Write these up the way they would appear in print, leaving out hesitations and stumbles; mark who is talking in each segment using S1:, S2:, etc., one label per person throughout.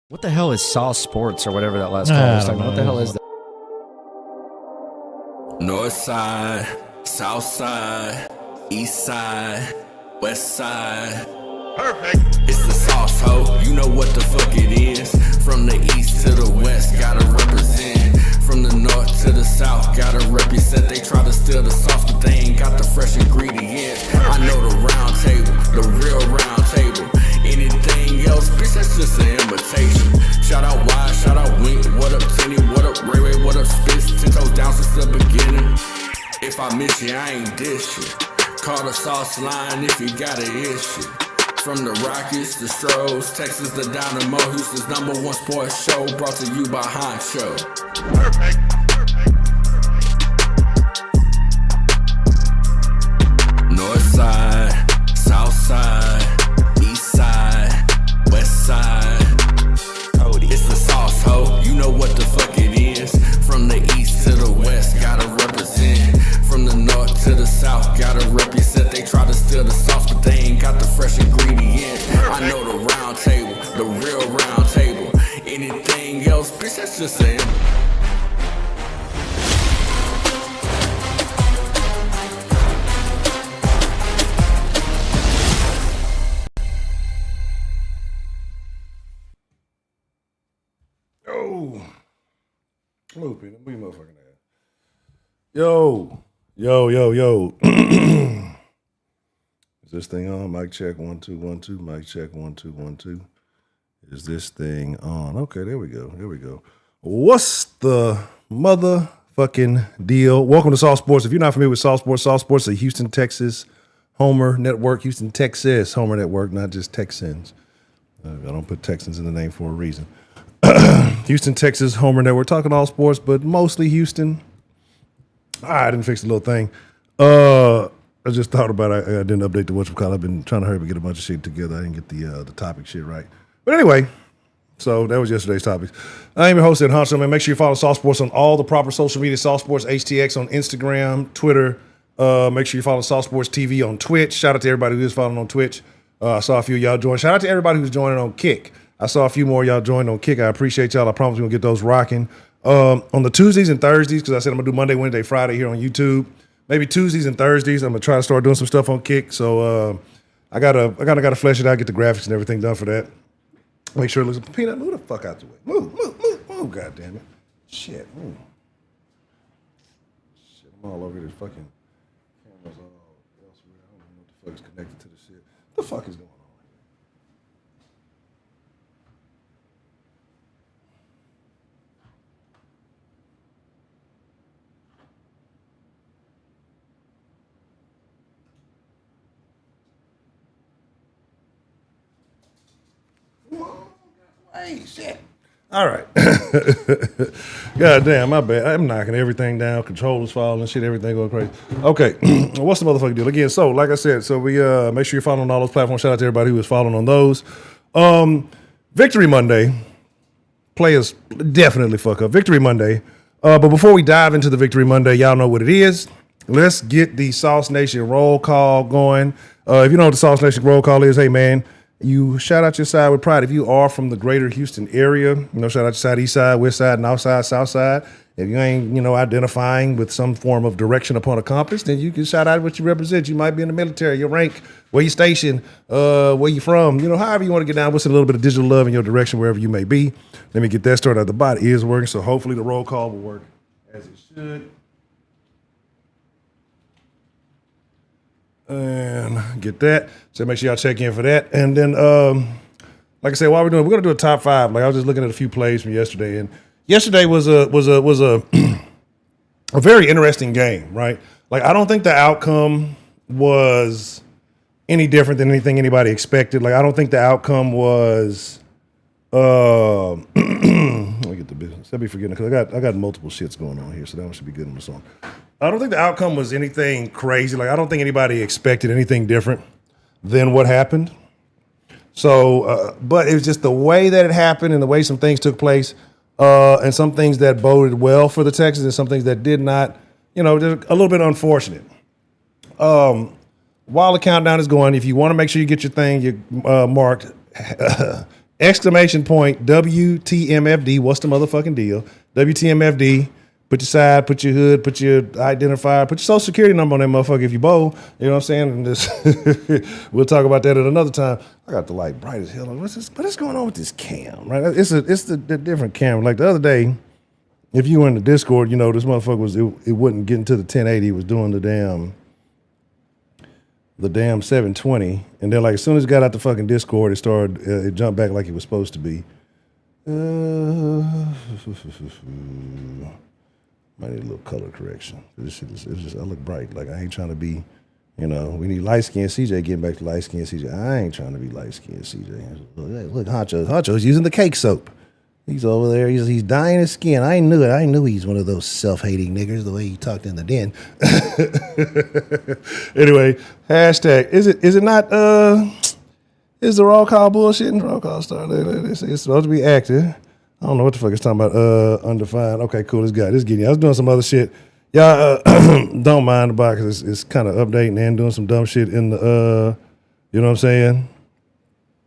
S1: What the hell is Sauce Sports or whatever that last call was talking about? What the hell is that?
S2: North side, south side, east side, west side. Perfect. It's the sauce, ho. You know what the fuck it is. From the east to the west, gotta represent. From the north to the south, gotta represent. They try to steal the sauce, but they ain't got the fresh ingredients. I know the round table, the real round table. Anything else, bitch, that's just an imitation. Shout out Wide, shout out Wink, what up Tenny, what up Ray Ray, what up Spitz, 10 toes down since the beginning. If I miss you, I ain't dish you. Call the sauce line if you got an issue. From the Rockies, the Stros, Texas, the Dynamo, Houston's #1 sports show, brought to you by Honcho. Perfect. North side, south side, east side, west side. It's the sauce, ho. You know what the fuck it is. From the east to the west, gotta represent. From the north to the south, gotta represent. They try to steal the sauce, but they ain't got the fresh ingredients. I know the round table, the real round table. Anything else, bitch, that's just an
S3: Move, Peter. Move your motherfucking ass. Yo. Is this thing on? Mic check 1 2 1 2. Mic check 1 2 1 2. Is this thing on? Okay, there we go. What's the motherfucking deal? Welcome to Sauce Sports. If you're not familiar with Sauce Sports is a Houston, Texas Homer Network. Houston, Texas Homer Network, not just Texans. I don't put Texans in the name for a reason. Houston, Texas Homer Network. Talking all sports, but mostly Houston. I didn't fix the little thing. I just thought about it. I didn't update the whatchamacallit. I've been trying to hurry up and get a bunch of shit together. I didn't get the topic shit right. But anyway, so that was yesterday's topics. I am your host, Ed Honcho, man. Make sure you follow Sauce Sports on all the proper social media. Sauce Sports HTX on Instagram, Twitter. Make sure you follow Sauce Sports TV on Twitch. Shout out to everybody who is following on Twitch. I saw a few of y'all join. Shout out to everybody who's joining on Kick. I saw a few more of y'all joined on Kick. I appreciate y'all. I promise we're going to get those rocking. On the Tuesdays and Thursdays, because I said I'm going to do Monday, Wednesday, Friday here on YouTube. Maybe Tuesdays and Thursdays, I'm going to try to start doing some stuff on Kick. So I kind of got to flesh it out, get the graphics and everything done for that. Make sure it looks... Peanut, move the fuck out the way. Move, God damn it. Shit, move. Shit, I'm all over this fucking cameras all elsewhere. I don't know what the fuck is connected to the shit. What the fuck is going on? Hey, shit. All right. God damn, my bad. I'm knocking everything down. Controllers falling, shit, everything going crazy. Okay. What's the motherfucking deal? Again, so like I said, so we make sure you're following all those platforms. Shout out to everybody who is following on those. Victory Monday. Players definitely fuck up. Victory Monday. But before we dive into the Victory Monday, y'all know what it is. Let's get the Sauce Nation roll call going. If you know what the Sauce Nation roll call is, hey man, you shout out your side with pride. If you are from the greater Houston area, shout out your side, east side, west side, north side, south side. If you ain't, identifying with some form of direction upon a compass, then you can shout out what you represent. You might be in the military, your rank, where you stationed, where you from, however you want to get down. What's a little bit of digital love in your direction, wherever you may be. Let me get that started out. The bot is working, so hopefully the roll call will work as it should. And get that. So make sure y'all check in for that. And then, like I said, while we're going to do a top five. Like I was just looking at a few plays from yesterday, and yesterday was a a very interesting game, right? Like I don't think the outcome was any different than anything anybody expected. Like I don't think the outcome was. Let me get the business. I'll be forgetting because I got multiple shits going on here, so that one should be good on the song. I don't think the outcome was anything crazy. Like I don't think anybody expected anything different than what happened. So, but it was just the way that it happened and the way some things took place, and some things that boded well for the Texans and some things that did not. Just a little bit unfortunate. While the countdown is going, if you want to make sure you get your thing marked, Exclamation point, WTMFD. What's the motherfucking deal? WTMFD. Put your side, put your hood, put your identifier, put your social security number on that motherfucker if you bold. You know what I'm saying? And this, we'll talk about that at another time. I got the light bright as hell. What is going on with this cam, right? It's the different camera. Like the other day, if you were in the Discord, you know, this motherfucker it wouldn't get into the 1080. It was doing the damn 720. And then like as soon as it got out the fucking Discord, it jumped back like it was supposed to be. Might need a little color correction. This shit is just, I look bright. Like, I ain't trying to be, you know, we need light-skinned CJ getting back to light-skinned CJ. I ain't trying to be light-skinned CJ. Look, Honcho's using the cake soap. He's over there. He's dyeing his skin. I knew it. I knew he's one of those self-hating niggers, the way he talked in the den. Anyway, hashtag, is it not, is the roll call bullshitting? Roll call started. It's supposed to be active. I don't know what the fuck it's talking about. Undefined. Okay, cool. This getting. I was doing some other shit. Y'all don't mind about because it's kind of updating and doing some dumb shit in the. You know what I'm saying?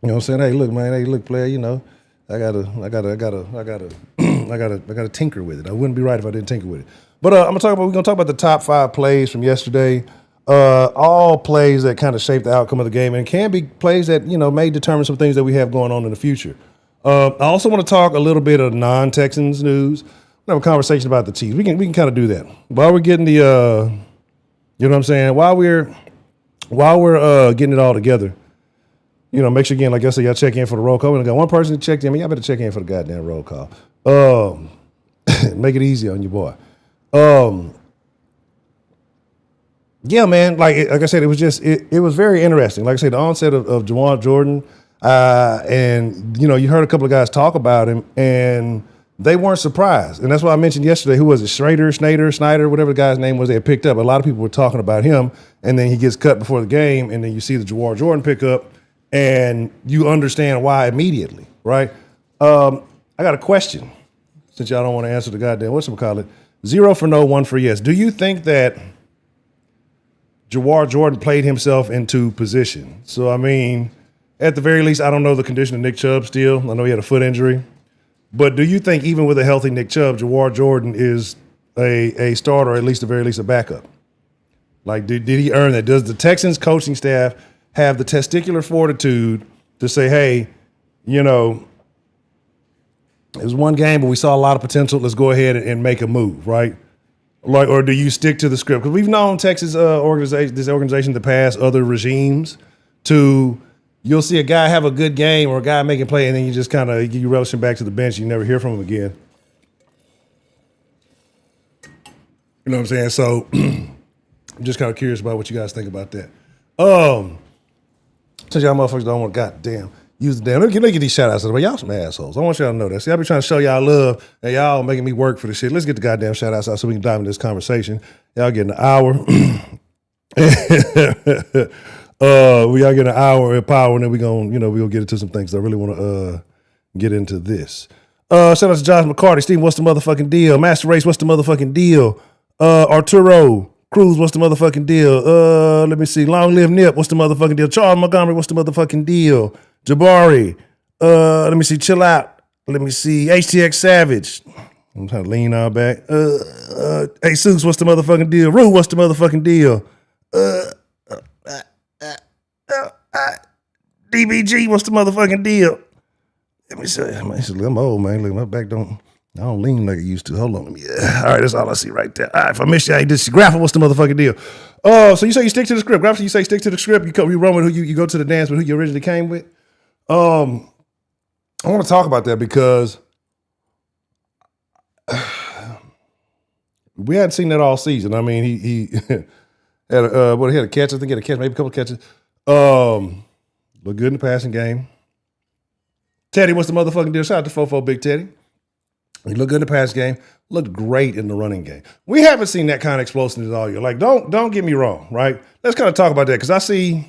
S3: You know what I'm saying? Hey, look, man. Hey, look, player. You know, I gotta tinker with it. I wouldn't be right if I didn't tinker with it. But we're gonna talk about the top 5 plays from yesterday. All plays that kind of shape the outcome of the game and can be plays that may determine some things that we have going on in the future. I also want to talk a little bit of non-Texans news. We'll have a conversation about the Chiefs. We can kind of do that while we're getting the, you know what I'm saying? While we're getting it all together. You know, make sure again, like I said, y'all check in for the roll call. We got one person that checked in. Y'all better check in for the goddamn roll call. Make it easy on your boy. Yeah, man. Like I said, it was just it was very interesting. Like I said, the onset of Juwan Jordan. And you heard a couple of guys talk about him, and they weren't surprised. And that's why I mentioned yesterday. Who was it? Snyder, whatever the guy's name was. They had picked up. A lot of people were talking about him, and then he gets cut before the game, and then you see the Jawar Jordan pick up, and you understand why immediately, right? I got a question. Since y'all don't want to answer the goddamn whatchamacallit, 0 for no, 1 for yes. Do you think that Jawar Jordan played himself into position? So I mean. At the very least, I don't know the condition of Nick Chubb still. I know he had a foot injury. But do you think even with a healthy Nick Chubb, Jawar Jordan is a starter or at least, at the very least, a backup? Like, did he earn that? Does the Texans coaching staff have the testicular fortitude to say, hey, it was one game, but we saw a lot of potential. Let's go ahead and make a move, right? Like, or do you stick to the script? Because we've known Texas this organization in the past, other regimes, to... You'll see a guy have a good game or a guy making play, and then you just kind of you relish him back to the bench. You never hear from him again. You know what I'm saying? So I'm just kind of curious about what you guys think about that. Since y'all motherfuckers don't want to goddamn use the damn. Let me get these shout outs. Y'all some assholes. I want y'all to know that. See, I be trying to show y'all love, and y'all making me work for this shit. Let's get the goddamn shout outs out so we can dive into this conversation. Y'all getting an hour. We gotta get an hour of power, and then we're gonna get into some things. I really want to get into this. Shout out to Josh McCarty. Steve, what's the motherfucking deal? Master Race, what's the motherfucking deal? Arturo Cruz, what's the motherfucking deal? Let me see. Long Live Nip, what's the motherfucking deal? Charles Montgomery, what's the motherfucking deal? Jabari, let me see. Chill Out. Let me see. HTX Savage. I'm trying to lean on back. Hey, Seuss, what's the motherfucking deal? Rue, what's the motherfucking deal? DBG, what's the motherfucking deal? Let me see. I'm old, man. Look, my back I don't lean like it used to. Hold on. Yeah. All right, that's all I see right there. All right, if I miss you, this Graphic, what's the motherfucking deal? So you say you stick to the script. Graphic, you say stick to the script. You run with who you go to the dance with who you originally came with. I want to talk about that because we hadn't seen that all season. I mean, he had a catch. I think he had a catch, maybe a couple of catches. Looked good in the passing game. Teddy, what's the motherfucking deal? Shout out to Fofo Big Teddy. He looked good in the pass game. Looked great in the running game. We haven't seen that kind of explosiveness all year. Like, don't get me wrong, right? Let's kind of talk about that because I see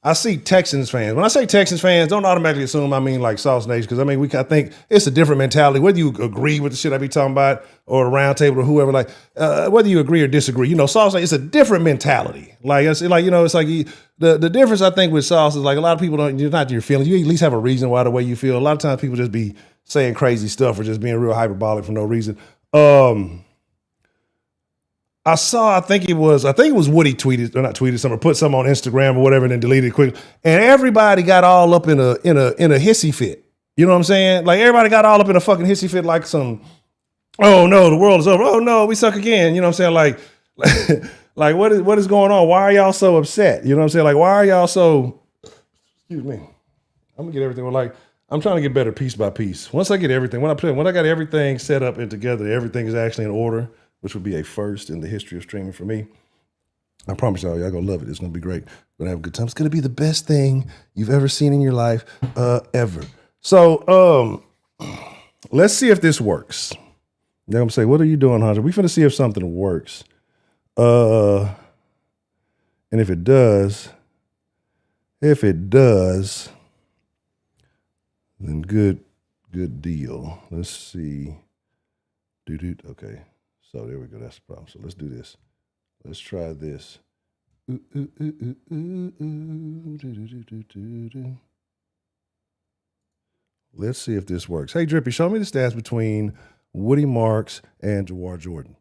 S3: I see Texans fans. When I say Texans fans, don't automatically assume I mean like Sauce Nation, because I mean I think it's a different mentality. Whether you agree with the shit I be talking about or the round table or whoever, like whether you agree or disagree, Sauce Nation, it's a different mentality. Like it's like it's like the difference I think with Sauce is like a lot of people don't. You're not your feelings. You at least have a reason why the way you feel. A lot of times people just be saying crazy stuff or just being real hyperbolic for no reason. I think it was Woody tweeted, or not tweeted something, or put something on Instagram or whatever, and then deleted it quickly. And everybody got all up in a hissy fit. You know what I'm saying? Like everybody got all up in a fucking hissy fit, like some, oh no, the world is over. Oh no, we suck again. You know what I'm saying? Like what is going on? Why are y'all so upset? You know what I'm saying? Like, why are y'all so, excuse me. I'm gonna get everything. Like, I'm trying to get better piece by piece. Once I get everything, when I got everything set up and together, everything is actually in order, which would be a first in the history of streaming for me. I promise y'all gonna love it. It's gonna be great. We're gonna have a good time. It's gonna be the best thing you've ever seen in your life, ever. So let's see if this works. They're gonna say, what are you doing, Hunter? We finna see if something works. And if it does, then good deal. Let's see. Okay. So there we go. That's the problem. So let's do this. Let's try this. Let's see if this works. Hey, Drippy, show me the stats between Woody Marks and Jawar Jordan.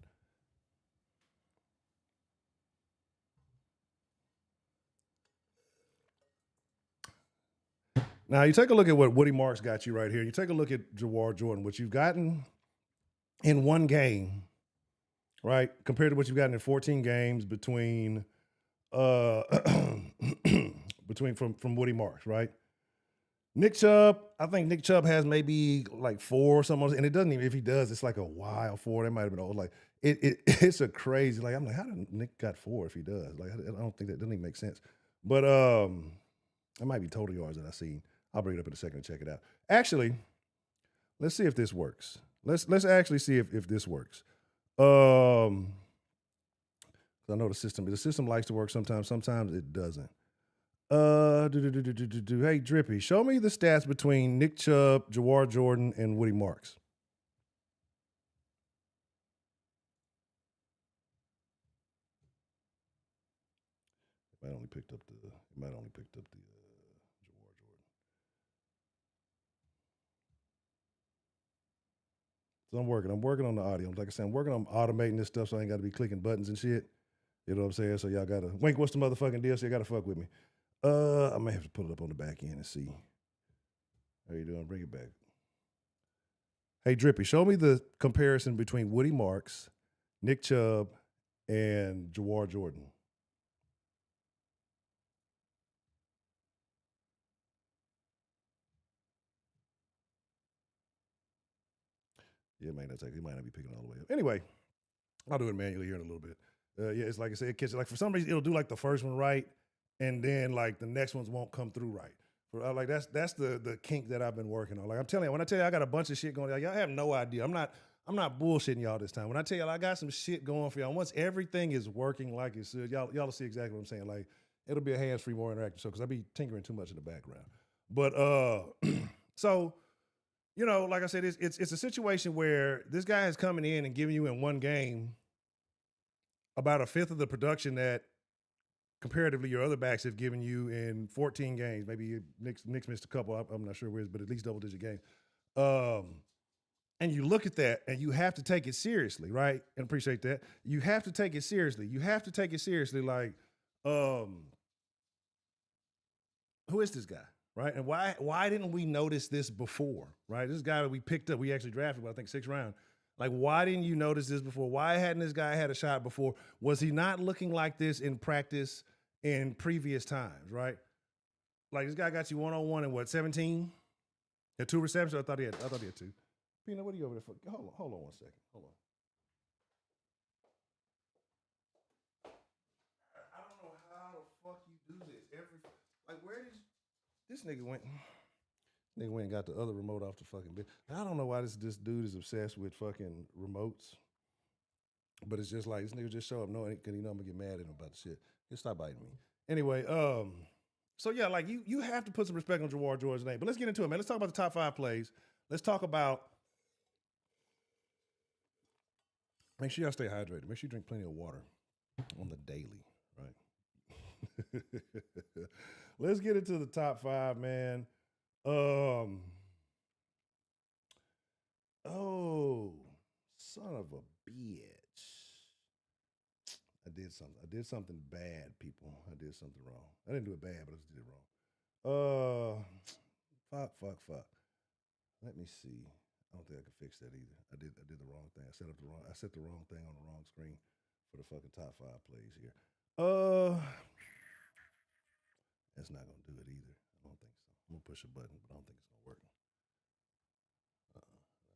S3: Now, you take a look at what Woody Marks got you right here. You take a look at Jawar Jordan, what you've gotten in one game, right, compared to what you've gotten in 14 games between from Woody Marks, right? Nick Chubb, I think Nick Chubb has maybe like 4 or something, and it doesn't even, if he does, it's like a wild 4. That might have been old. Like it's a crazy, like I'm like, how did Nick got 4 if he does? Like I don't think that doesn't even make sense. But it might be total yards that I seen. I'll bring it up in a second and check it out. Actually, let's see if this works. Let's actually see if this works. I know the system likes to work sometimes it doesn't. Hey, Drippy, show me the stats between Nick Chubb, Jawar Jordan, and Woody Marks. It might only picked up the Jawar Jordan. So I'm working on the audio. Like I said, I'm working on automating this stuff so I ain't got to be clicking buttons and shit. You know what I'm saying? So y'all gotta Wink, what's the motherfucking deal? So you gotta fuck with me. I may have to put it up on the back end and see. How you doing? Bring it back. Hey, Drippy, show me the comparison between Woody Marks, Nick Chubb, and Jawar Jordan. Yeah, it might not be picking all the way up. Anyway, I'll do it manually here in a little bit. Yeah, it's like I said, it catches, like for some reason it'll do like the first one right, and then like the next ones won't come through right. Like that's the kink that I've been working on. Like I'm telling you, when I tell you I got a bunch of shit going on, y'all have no idea. I'm not bullshitting y'all this time. When I tell y'all I got some shit going for y'all, once everything is working like it should, y'all will see exactly what I'm saying. Like it'll be a hands-free, more interactive show because I be tinkering too much in the background. But so like I said, it's a situation where this guy is coming in and giving you in one game about a fifth of the production that comparatively your other backs have given you in 14 games. Maybe Nick's missed a couple. I'm not sure where, but at least double-digit games. And you look at that, and you have to take it seriously, right? And appreciate that. You have to take it seriously. Like, who is this guy, right? And why didn't we notice this before, right? This guy that we picked up, we actually drafted, I think 6th round. Like, why didn't you notice this before? Why hadn't this guy had a shot before? Was he not looking like this in practice in previous times, right? Like, this guy got you one-on-one in what, 17? Had 2 receptions? I thought he had 2. Pina, what are you over there for? Hold on 1 second. Hold on. I don't know how the fuck you do this. Where did this nigga went? Nigga went and got the other remote off the fucking bed. I don't know why this dude is obsessed with fucking remotes. But it's just like, this nigga just show up knowing because I'm going to get mad at him about the shit. He'll stop biting me. Anyway, yeah, like you have to put some respect on Jawar George's name. But let's get into it, man. Let's talk about the top 5 plays. Let's talk about. Make sure y'all stay hydrated. Make sure you drink plenty of water on the daily, right? Let's get into the top 5, man. Oh, son of a bitch. I did something bad, people. I did something wrong. I didn't do it bad, but I just did it wrong. Fuck. Let me see. I don't think I can fix that either. I did the wrong thing. I set the wrong thing on the wrong screen for the fucking top 5 plays here. That's not gonna do it either. I don't think so. I'm gonna push a button, but I don't think it's gonna work. That ain't gonna do it.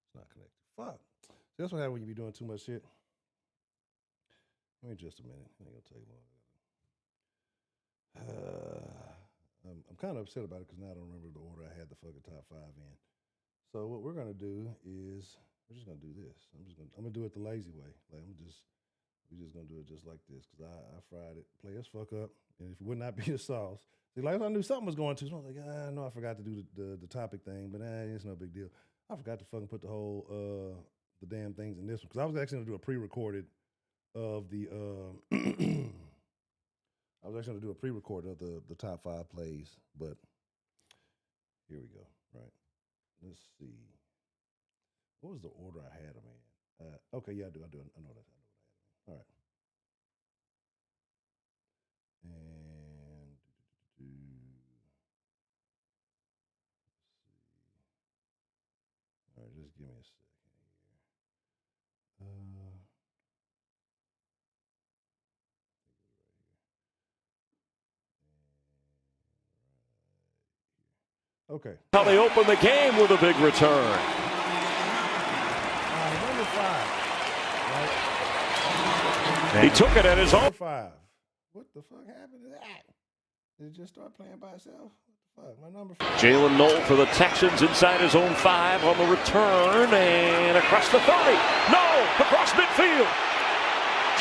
S3: It's not connected. Fuck. See, that's what happens when you be doing too much shit. Give me just a minute. I ain't gonna take long. I'm kind of upset about it because now I don't remember the order I had the fucking top 5 in. So what we're gonna do is we're just gonna do this. I'm gonna do it the lazy way. Like we're just gonna do it just like this because I fried it. Players fuck up, and if it would not be the sauce, see, like I knew something was going to. So I was like, I know I forgot to do the topic thing, but it's no big deal. I forgot to fucking put the whole the damn things in this one because I was actually gonna do a pre-recorded of the. I was actually gonna do a pre-recorded of the top 5 plays, but here we go. Right. Let's see. What was the order I had them in? Okay, yeah, I do. I know that. I know what I had them in. All right. And let's see. All right, just give me a second here. Okay.
S4: How they open the game with a big return.
S3: Number 5. Right?
S4: He took it at his own.
S3: Number 5. What the fuck happened to that? Did it just start playing by itself? What the fuck? My number 5.
S4: Jalen Noel for the Texans inside his own 5 on the return and across the 30. No! Across midfield.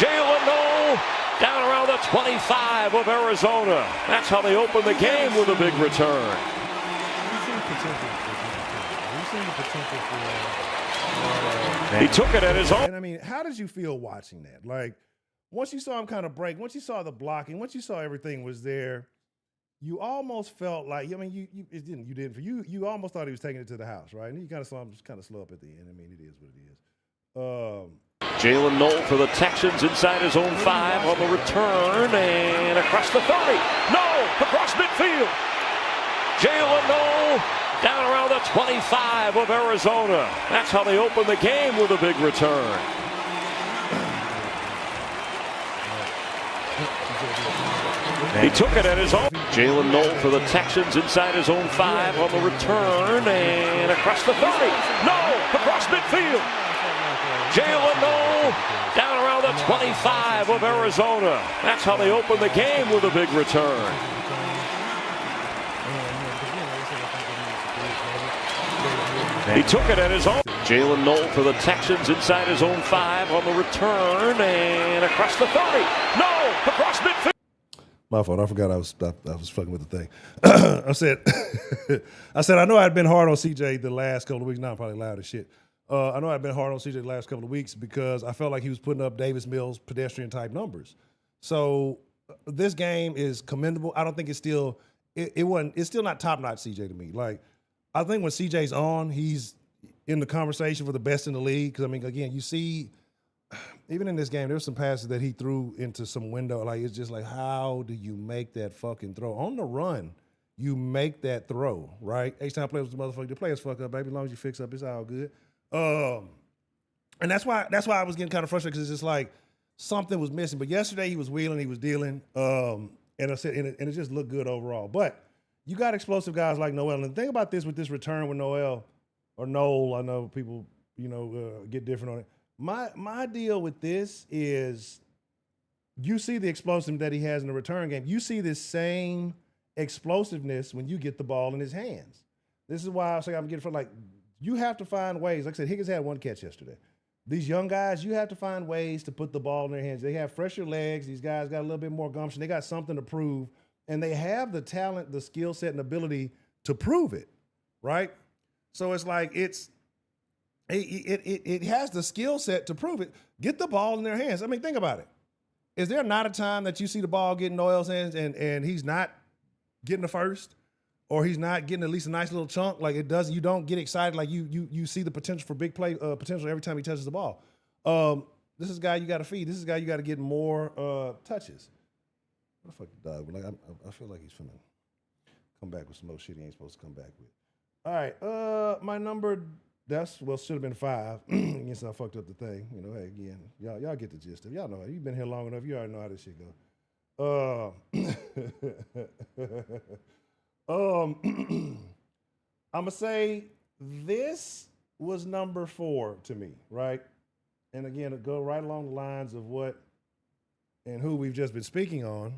S4: Jalen Noel down around the 25 of Arizona. That's how they open the game with a big return. He took it at his own.
S3: And I mean, how did you feel watching that? Like, once you saw him kind of break, once you saw the blocking, once you saw everything was there, you almost felt like, I mean, you almost thought he was taking it to the house, right? And you kind of saw him just kind of slow up at the end. I mean, it is what it is.
S4: Jalen Noel for the Texans inside his own 5 on the return and across the 30. No! Across midfield. Jalen Noel down around the 25 of Arizona. That's how they open the game with a big return. He took it at his own. Jalen Noel for the Texans inside his own 5 on the return and across the 30. No! Across midfield. Jalen Noel down around the 25 of Arizona. That's how they open the game with a big return. He took it at his own. Jalen Noel for the Texans inside his own 5 on the return and across the 30. No! Across midfield.
S3: My fault. I forgot I was fucking with the thing. I said I know I'd been hard on CJ the last couple of weeks. Now I'm probably loud as shit. I know I've been hard on CJ the last couple of weeks because I felt like he was putting up Davis Mills pedestrian type numbers. So this game is commendable. I don't think it's still it's still not top notch CJ to me. Like, I think when CJ's on, he's in the conversation for the best in the league. Because I mean, again, you see, even in this game, there were some passes that he threw into some window. Like, it's just like, how do you make that fucking throw on the run? You make that throw, right? Each time players with the motherfucker, the players fuck up, baby. As long as you fix up, it's all good. And that's why I was getting kind of frustrated because it's just like something was missing. But yesterday he was wheeling, he was dealing, and I said, and it just looked good overall. But you got explosive guys like Noel. And the thing about this with this return with Noel or Noel, I know people get different on it. My deal with this is you see the explosiveness that he has in the return game. You see this same explosiveness when you get the ball in his hands. This is why I say I'm getting from like. You have to find ways. Like I said, Higgins had one catch yesterday. These young guys, you have to find ways to put the ball in their hands. They have fresher legs. These guys got a little bit more gumption. They got something to prove. and they have the talent, the skill set, and ability to prove it, right? So it's like it has the skill set to prove it. Get the ball in their hands. I mean, think about it. Is there not a time that you see the ball getting Noel's hands and he's not getting the first, or he's not getting at least a nice little chunk? Like you don't get excited. Like you see the potential for big play potential every time he touches the ball. This is a guy you got to feed. This is a guy you got to get more touches. What the fuck, dog? Like I feel like he's finna come back with some more shit he ain't supposed to come back with. All right, my number. Should have been 5. I guess I fucked up the thing. You know, hey, again, y'all get the gist of it. Y'all know it. You've been here long enough. You already know how this shit go. I'm gonna say this was number 4 to me, right? And again, it go right along the lines of what and who we've just been speaking on.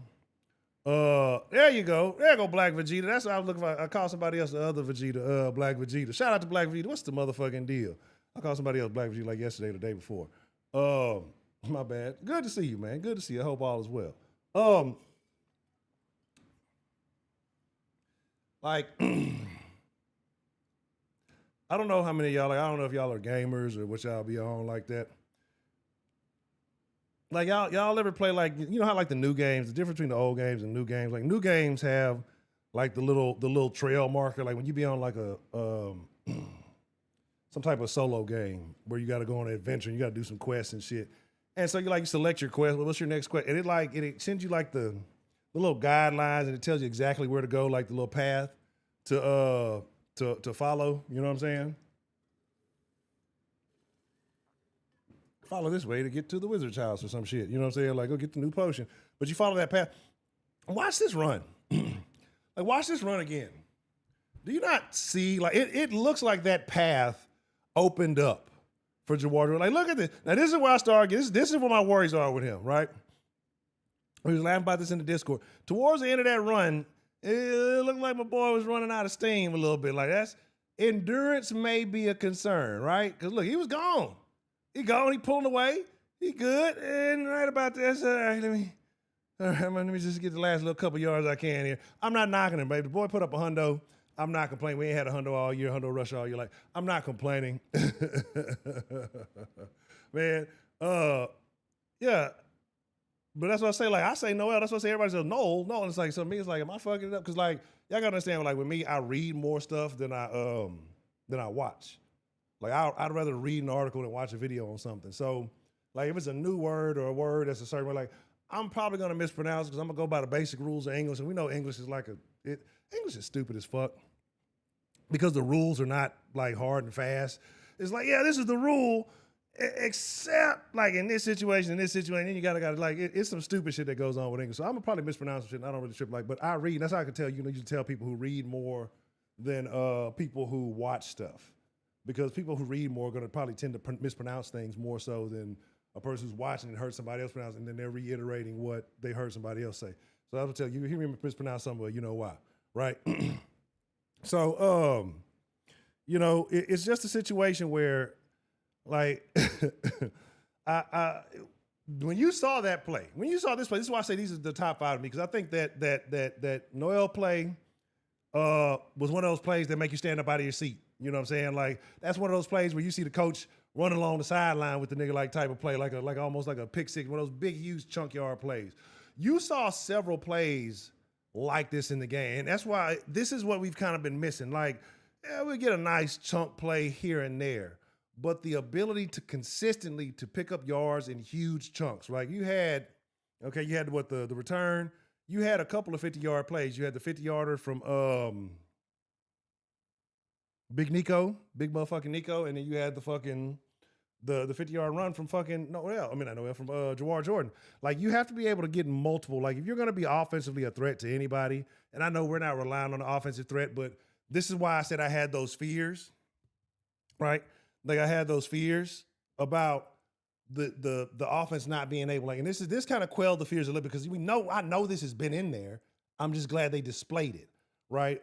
S3: There you go. There you go, Black Vegeta. That's what I was looking for. I called somebody else the other Vegeta, Black Vegeta. Shout out to Black Vegeta. What's the motherfucking deal? I called somebody else Black Vegeta like yesterday or the day before. My bad. Good to see you, man. Good to see you. I hope all is well. Like, I don't know how many of y'all, like, I don't know if y'all are gamers or what y'all be on like that. Like, y'all ever play, like, you know how, like, the new games, the difference between the old games and new games, like, new games have, like, the little trail marker, like, when you be on, like, some type of solo game where you got to go on an adventure and you got to do some quests and shit. And so you select your quest. Well, what's your next quest? And it sends you, like, the little guidelines, and it tells you exactly where to go, like, the little path to follow. You know what I'm saying? Follow this way to get to the wizard's house or some shit. You know what I'm saying? Like, go get the new potion. But you follow that path. Watch this run. Like, watch this run again. Do you not see, like, it looks like that path opened up for Jawar. Like, look at this. Now, this is where I start. This is where my worries are with him, right? We was laughing about this in the Discord. Towards the end of that run, it looked like my boy was running out of steam a little bit. Like, that's endurance may be a concern, right? Because, look, he was gone. He gone, he pulling away, he good, and right about this, all right, let me just get the last little couple yards I can here. I'm not knocking him, baby. The boy put up a hundo. I'm not complaining. We ain't had a hundo all year, hundo rush all year. Like, I'm not complaining. Man, yeah. But that's what I say, like, I say Noel, that's what I say, everybody says, no, and it's like, so me, it's like, am I fucking it up? Because, like, y'all gotta understand, like, with me, I read more stuff than I watch. Like, I'd rather read an article than watch a video on something. So, like, if it's a new word or a word that's a certain way, like, I'm probably going to mispronounce it because I'm going to go by the basic rules of English. And we know English is English is stupid as fuck because the rules are not, like, hard and fast. It's like, yeah, this is the rule, except, like, in this situation, then you got to, like, it's some stupid shit that goes on with English. So I'm going to probably mispronounce some shit, and I don't really trip, like, but I read. That's how I can tell, you should tell people who read more than people who watch stuff. Because people who read more are going to probably tend to mispronounce things more so than a person who's watching and heard somebody else pronounce it, and then they're reiterating what they heard somebody else say. So I will tell you, hear me mispronounce something, well, you know why, right? So, it's just a situation where, like, when you saw that play, when you saw this play, this is why I say these are the top 5 to me, because I think that Noel play was one of those plays that make you stand up out of your seat. You know what I'm saying? Like, that's one of those plays where you see the coach running along the sideline with the nigga, like, type of play, like almost like a pick six, one of those big, huge chunk yard plays. You saw several plays like this in the game, and that's why this is what we've kind of been missing. Like, yeah, we get a nice chunk play here and there, but the ability to consistently to pick up yards in huge chunks, right? You had the return. You had a couple of 50-yard plays. You had the 50-yarder from Big motherfucking Nico, and then you had the 50-yard run from fucking Noel from Jawar Jordan. Like, you have to be able to get multiple. Like, if you're going to be offensively a threat to anybody, and I know we're not relying on the offensive threat, but this is why I said I had those fears, right? Like, I had those fears about the offense not being able, like, and this kind of quelled the fears a little bit because I know this has been in there. I'm just glad they displayed it, right?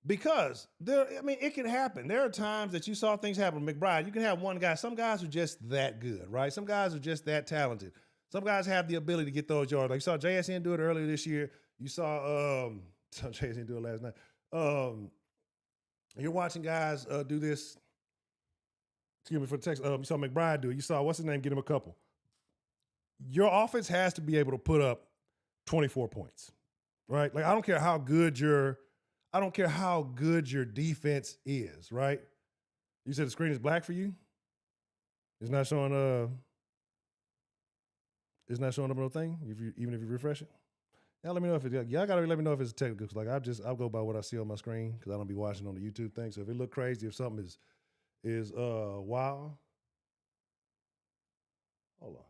S3: Because it can happen. There are times that you saw things happen. McBride, you can have one guy. Some guys are just that good, right? Some guys are just that talented. Some guys have the ability to get those yards. Like you saw JSN do it earlier this year. You saw Chase didn't do it last night. You're watching guys do this. Excuse me for the text. You saw McBride do it. You saw what's his name get him a couple. Your offense has to be able to put up 24 points, right? Like I don't care how good your defense is, right? You said the screen is black for you. It's not showing. It's not showing up no thing. Even if you refresh it. Y'all let me know if y'all gotta let me know if it's technical. Cause like I'll go by what I see on my screen because I don't be watching on the YouTube thing. So if it look crazy, if something is wild, hold on.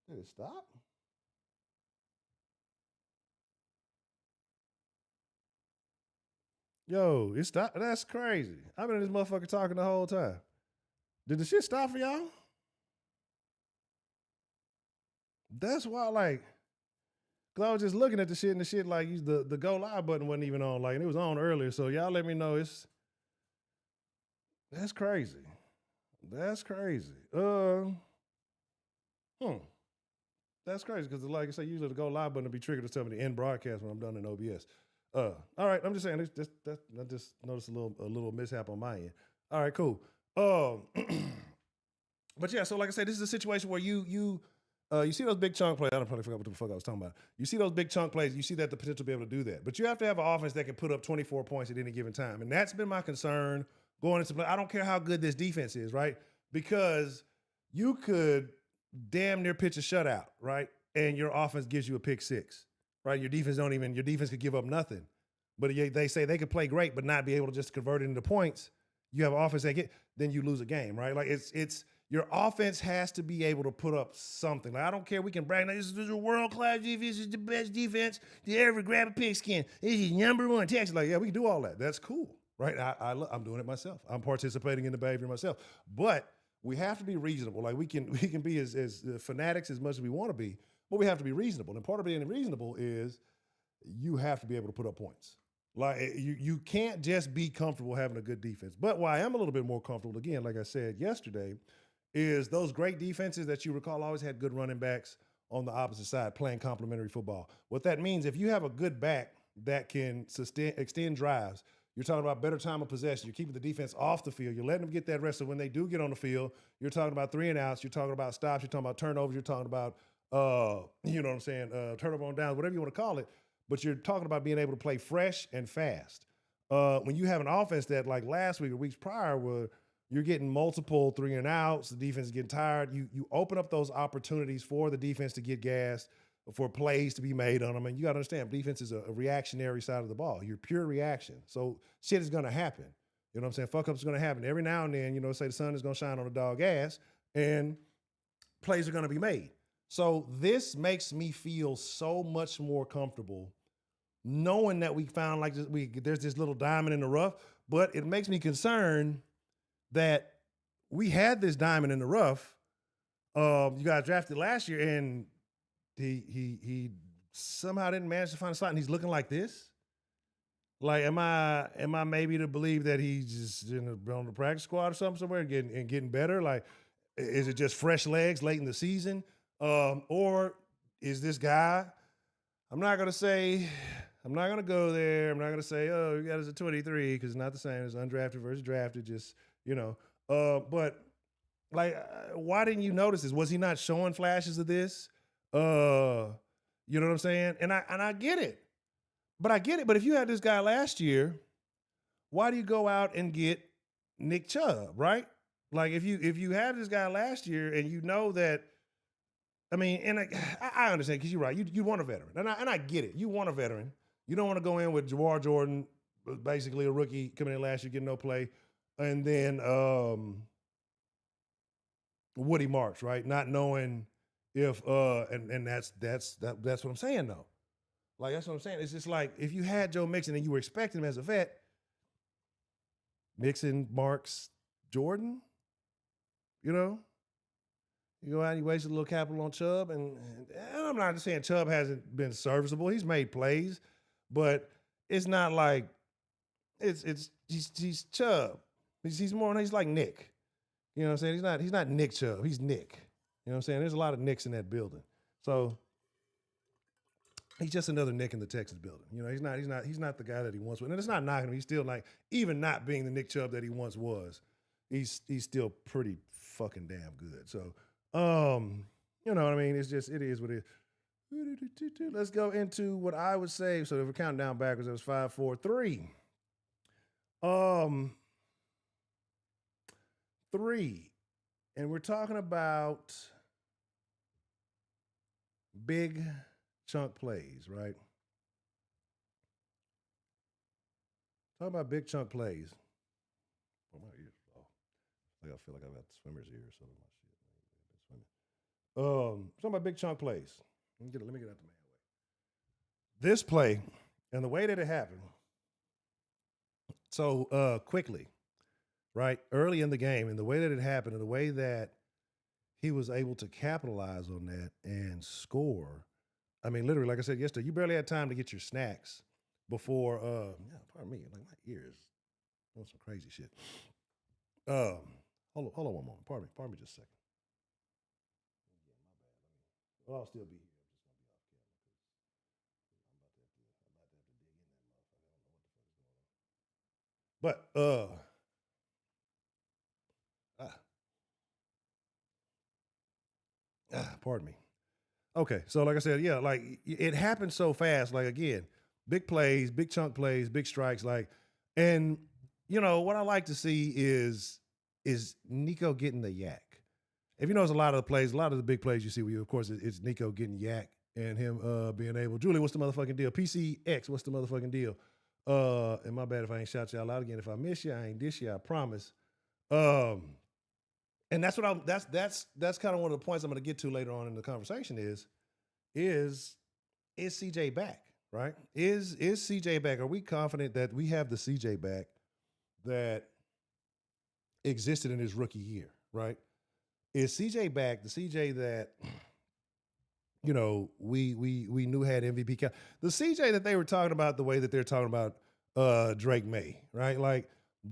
S3: Did it stop? Yo, it stopped. That's crazy. I've been in this motherfucker talking the whole time. Did the shit stop for y'all? That's why, like, cause I was just looking at the shit and the shit like the go live button wasn't even on, like, and it was on earlier. So y'all let me know. That's crazy. That's crazy. That's crazy because, like I say, usually the go live button will be triggered to tell me to end broadcast when I'm done in OBS. All right, I'm just saying. I just noticed a little mishap on my end. All right, cool. But yeah, so like I said, this is a situation where you see those big chunk plays. I don't probably forgot what the fuck I was talking about. You see those big chunk plays. You see that the potential to be able to do that. But you have to have an offense that can put up 24 points at any given time, and that's been my concern going into play. I don't care how good this defense is, right? Because you could damn near pitch a shutout, right? And your offense gives you a pick six, right? Your defense could give up nothing. But they say they could play great, but not be able to just convert it into points. You have an offense then you lose a game, right? Like it's your offense has to be able to put up something. Like I don't care, we can brag like this is a world-class defense, it's the best defense to ever grab a pigskin. This is number one Texas. Like, yeah, we can do all that. That's cool, right? I'm doing it myself. I'm participating in the behavior myself. But we have to be reasonable. Like we can be as fanatics as much as we want to be, but we have to be reasonable. And part of being reasonable is you have to be able to put up points. Like you can't just be comfortable having a good defense. But why I am a little bit more comfortable, again, like I said yesterday, is those great defenses that you recall always had good running backs on the opposite side playing complementary football. What that means, if you have a good back that can extend drives, you're talking about better time of possession. You're keeping the defense off the field. You're letting them get that rest. So when they do get on the field, you're talking about 3 and outs. You're talking about stops. You're talking about turnovers. You're talking about, you know what I'm saying, turnover on downs, whatever you want to call it. But you're talking about being able to play fresh and fast. When you have an offense that, like last week or weeks prior, where you're getting multiple 3 and outs, the defense is getting tired, you open up those opportunities for the defense to get gassed, for plays to be made on them. And you got to understand, defense is a reactionary side of the ball. You're pure reaction. So shit is going to happen. You know what I'm saying? Fuck ups are going to happen. Every now and then, say the sun is going to shine on the dog ass and plays are going to be made. So this makes me feel so much more comfortable knowing that we found like there's this little diamond in the rough, but it makes me concerned that we had this diamond in the rough. You guys drafted last year and he somehow didn't manage to find a slot and he's looking like this. Like, am I maybe to believe that he's just on the practice squad or something somewhere and getting better? Like, is it just fresh legs late in the season? Or is this guy, I'm not going to go there. I'm not going to say, oh, you got us a 23 because it's not the same as undrafted versus drafted, just, but like, why didn't you notice this? Was he not showing flashes of this? You know what I'm saying? And I get it. But I get it. But if you had this guy last year, why do you go out and get Nick Chubb, right? Like if you have this guy last year and you know that, I mean, and I understand because you're right. You want a veteran, and I get it. You want a veteran. You don't want to go in with Jawar Jordan, basically a rookie coming in last year, getting no play, and then Woody Marks, right? Not knowing if and that's what I'm saying though. Like that's what I'm saying. It's just like if you had Joe Mixon and you were expecting him as a vet, Mixon, Marks, Jordan, you go out and you wasted a little capital on Chubb, and I'm not saying Chubb hasn't been serviceable. He's made plays, but it's not like he's Chubb. He's like Nick. You know what I'm saying? He's not Nick Chubb. He's Nick. You know what I'm saying? There's a lot of Nicks in that building. So he's just another Nick in the Texans building. You know, he's not the guy that he once was. And it's not knocking him. He's still like, even not being the Nick Chubb that he once was, he's still pretty fucking damn good. So, you know what I mean? It is what it is. Let's go into what I would say. So if we're counting down backwards, it was 5, 4, 3. 3. And we're talking about big chunk plays, right? Talking about big chunk plays. Oh, my ears. Oh, I feel like I've got swimmer's ears. So my shit. Talking about big chunk plays. Let me get out the man way. This play and the way that it happened. So quickly, right? Early in the game, and the way that it happened, and the way that he was able to capitalize on that and score. I mean, literally, like I said yesterday, you barely had time to get your snacks before, pardon me, like my ears doing some crazy shit. Hold on one moment. Pardon me just a second. Well, I'll still be here. I'm just gonna be off camera because I'm about to have to dig in that motherfucker. I don't know what the fuck is going on. But pardon me. Okay, so like I said, yeah, like it happened so fast. Like again, big plays, big chunk plays, big strikes. Like, and you know what I like to see is Nico getting the yak. If you notice a lot of the plays, a lot of the big plays you see with you, of course, it's Nico getting yak and him being able. Julie, what's the motherfucking deal? PCX, what's the motherfucking deal? And my bad if I ain't shout you out loud again. If I miss you, I ain't dish you. I promise. And that's what that's kind of one of the points I'm going to get to later on in the conversation is CJ back, right? Is CJ back? Are we confident that we have the CJ back that existed in his rookie year, right? Is CJ back the CJ that, you know, we knew had MVP count? The CJ that they were talking about the way that they're talking about Drake May, right? Like,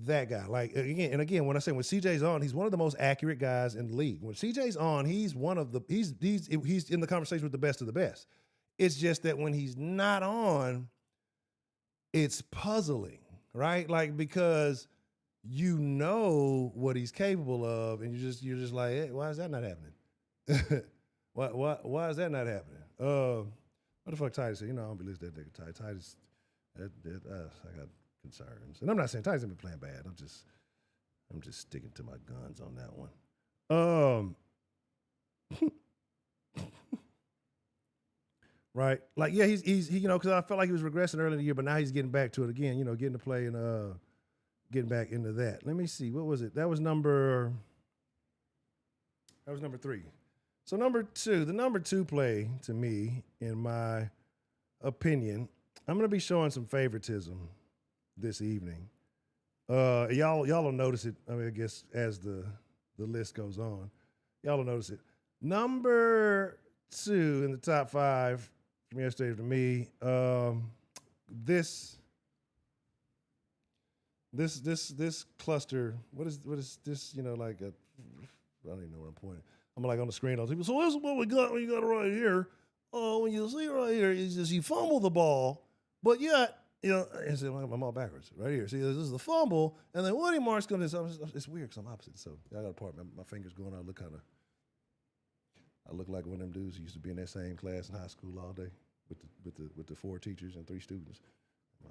S3: that guy, like again, when I say when CJ's on, he's one of the most accurate guys in the league. When CJ's on, he's he's in the conversation with the best of the best. It's just that when he's not on, it's puzzling, right? Like, because you know what he's capable of, and you're just like, hey, why is that not happening? why is that not happening? What the fuck Titus said? You know, I don't be listening to that nigga Titus. I got concerns, and I'm not saying Titus ain't been playing bad. I'm just sticking to my guns on that one. Right, like yeah, he's you know, because I felt like he was regressing early in the year, but now he's getting back to it again. You know, getting to play and getting back into that. Let me see, what was it? That was number 3. So number 2, the number 2 play to me, in my opinion, I'm gonna be showing some favoritism this evening. Y'all will notice it. I mean, I guess as the list goes on, y'all will notice it. Number 2 in the top 5 from yesterday to me. This cluster. What is this? You know, like I don't even know where I'm pointing. I'm like on the screen. I was like, so this is what we got. We got it right here. When you see right here, is just you fumble the ball, but yet. You know, I'm all backwards right here. See, this is the fumble, and then Woody Mark's going to. It's weird because I'm opposite, so I got a part. My fingers going out. I look like one of them dudes who used to be in that same class in high school all day with the 4 teachers and 3 students.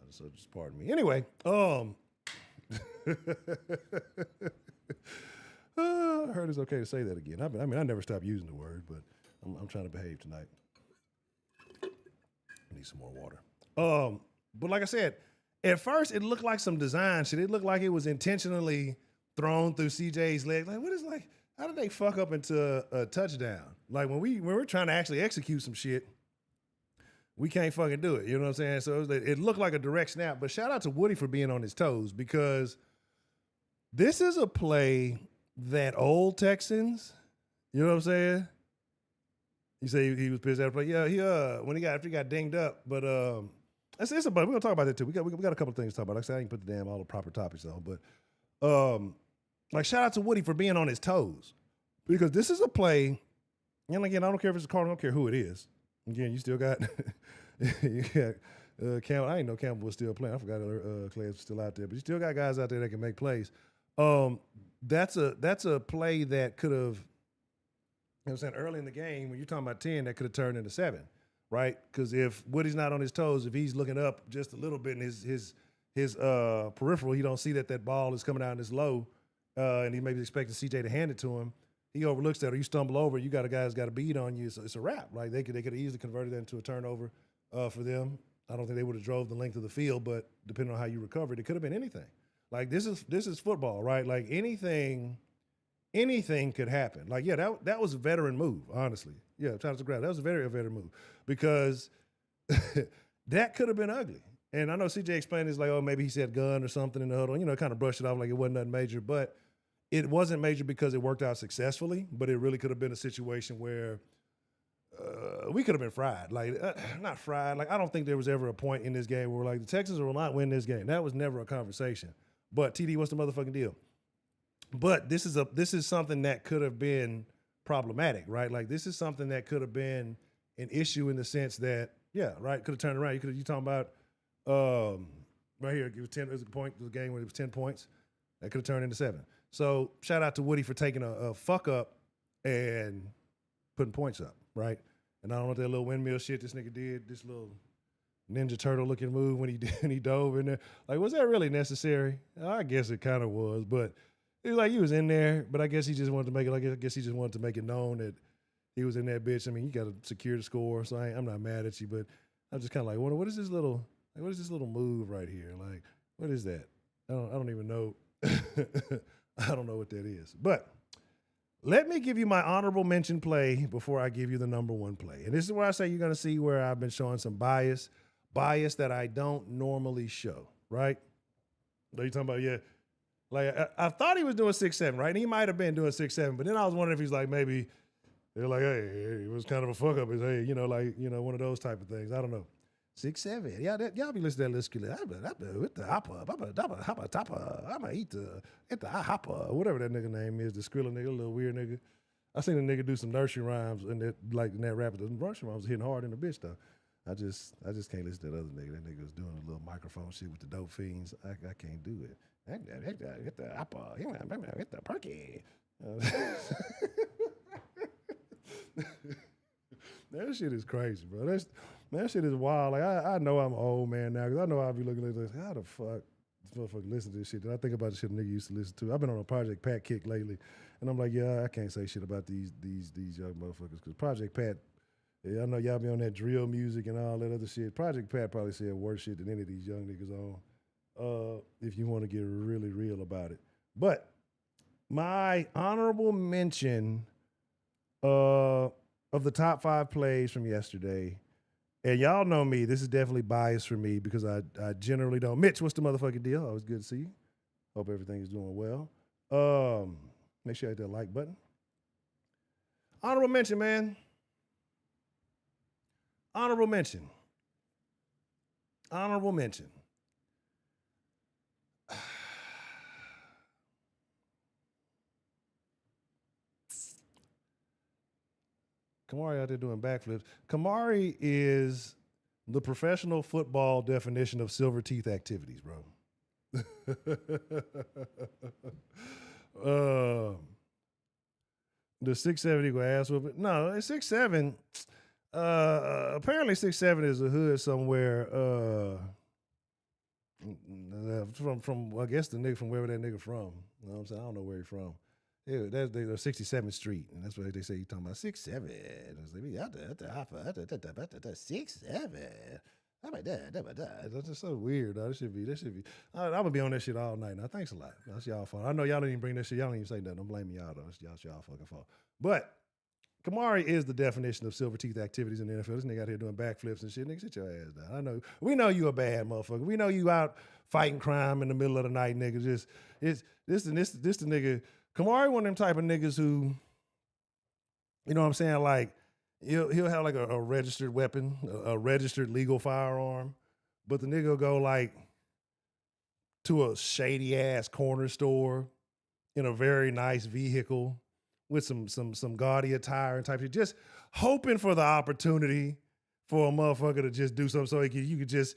S3: So just pardon me. Anyway, I heard it's okay to say that again. I mean, I never stopped using the word, but I'm trying to behave tonight. I need some more water. But like I said, at first it looked like some design shit. It looked like it was intentionally thrown through CJ's legs. Like, what is like? How did they fuck up into a touchdown? Like when we're trying to actually execute some shit, we can't fucking do it. You know what I'm saying? So it looked like a direct snap. But shout out to Woody for being on his toes, because this is a play that old Texans, you know what I'm saying? You say he was pissed at the play. Yeah, after he got dinged up, but It's we're gonna talk about that too. We got a couple of things to talk about. Like I said, I didn't put all the proper topics on, but like shout out to Woody for being on his toes, because this is a play And again, I don't care if it's a Cardinal, I don't care who it is. Again, you still got Campbell. I didn't know Campbell was still playing. I forgot Clay was still out there, but you still got guys out there that can make plays. That's a play that could have, you know what I'm saying, early in the game when you're talking about 10, that could have turned into 7, right? Because if Woody's not on his toes, if he's looking up just a little bit in his peripheral, he don't see that ball is coming out this low, and he may be expecting CJ to hand it to him. He overlooks that, or you stumble over, you got a guy that's got a bead on you. It's a wrap. Like they could have easily converted that into a turnover for them. I don't think they would have drove the length of the field, but depending on how you recovered, it could have been anything. Like this is football, right? Like anything could happen. Like that was a veteran move, honestly. Yeah, shout out to Grab. That was a veteran move because that could have been ugly. And I know CJ explained it's like, oh, maybe he said gun or something in the huddle. You know, kind of brushed it off like it wasn't nothing major, but it wasn't major because it worked out successfully. But it really could have been a situation where we could have been fried. Like not fried. Like I don't think there was ever a point in this game where like the Texans will not win this game. That was never a conversation. But TD, what's the motherfucking deal? But this is something that could have been problematic, right? Like this is something that could have been an issue in the sense that, yeah, right, could have turned around. You talking about right here, it was 10. It was a point. It was a game where it was 10 points. That could have turned into 7. So shout out to Woody for taking a fuck up and putting points up, right? And I don't know what that little windmill shit this nigga did, this little Ninja Turtle looking move when he dove in there. Like, was that really necessary? I guess it kind of was, but it was like he was in there, but I guess he just wanted to make it. Like, I guess he just wanted to make it known that he was in that bitch. I mean, you got to secure the score, so I'm not mad at you, but I'm just kind of like, what is this little move right here? Like, what is that? I don't even know. I don't know what that is. But let me give you my honorable mention play before I give you the number one play. And this is where I say you're going to see where I've been showing some bias that I don't normally show, right? What are you talking about? Yeah. Like, I thought he was doing 6'7", right? And he might have been doing 6'7", but then I was wondering if he's like, maybe they're like, hey, it was kind of a fuck up. It's, hey, one of those type of things. I don't know. 6'7". Yeah, y'all be listening to that little skillet. I'm with the hopper. I'm going to eat the hopper, whatever that nigga name is, the Skrilla nigga, little weird nigga. I seen a nigga do some nursery rhymes in that rap. The nursery rhymes was hitting hard in the bitch, though. I just can't listen to that other nigga. That nigga was doing a little microphone shit with the dope fiends. I can't do it. Hit the hopper. Hit the perky. That shit is crazy, bro. That shit is wild. Like I know I'm an old man now because I know I'll be looking at this. How the fuck this motherfucker listen to this shit? And I think about the shit a nigga used to listen to. I've been on a Project Pat kick lately, and I'm like, yeah, I can't say shit about these young motherfuckers because Project Pat. Yeah, I know y'all be on that drill music and all that other shit. Project Pat probably said worse shit than any of these young niggas on. If you want to get really real about it, but my honorable mention of the top 5 plays from yesterday. And y'all know me. This is definitely biased for me because I generally don't. Mitch, what's the motherfucking deal? Always good to see you. Hope everything is doing well. Make sure you hit that like button. Honorable mention, man. Honorable mention. Kamari out there doing backflips. Kamari is the professional football definition of silver teeth activities, bro. The 6'7" equal ass whooping. No, it's 6'7". Apparently 6'7" is a hood somewhere. From I guess the nigga from wherever that nigga from. You know what I'm saying? I don't know where he's from. Yeah, they're 67th Street, and that's what they say. You talking about 6'7"? I was like, out there, 6'7". I'm like, that's just so weird. Though. This should be. I'm gonna be on that shit all night. Now, thanks a lot. That's y'all fault. I know y'all didn't even bring that shit. Y'all don't even say nothing. I'm blaming y'all though. It's y'all fucking fault. But Kamari is the definition of silver teeth activities in the NFL. This nigga out here doing backflips and shit. Nigga, sit your ass down. We know you a bad motherfucker. We know you out fighting crime in the middle of the night, nigga. This the nigga. Kamari one of them type of niggas who, you know what I'm saying, like, he'll have like a registered weapon, a registered legal firearm, but the nigga will go like to a shady ass corner store in a very nice vehicle with some gaudy attire and type shit, just hoping for the opportunity for a motherfucker to just do something so you could just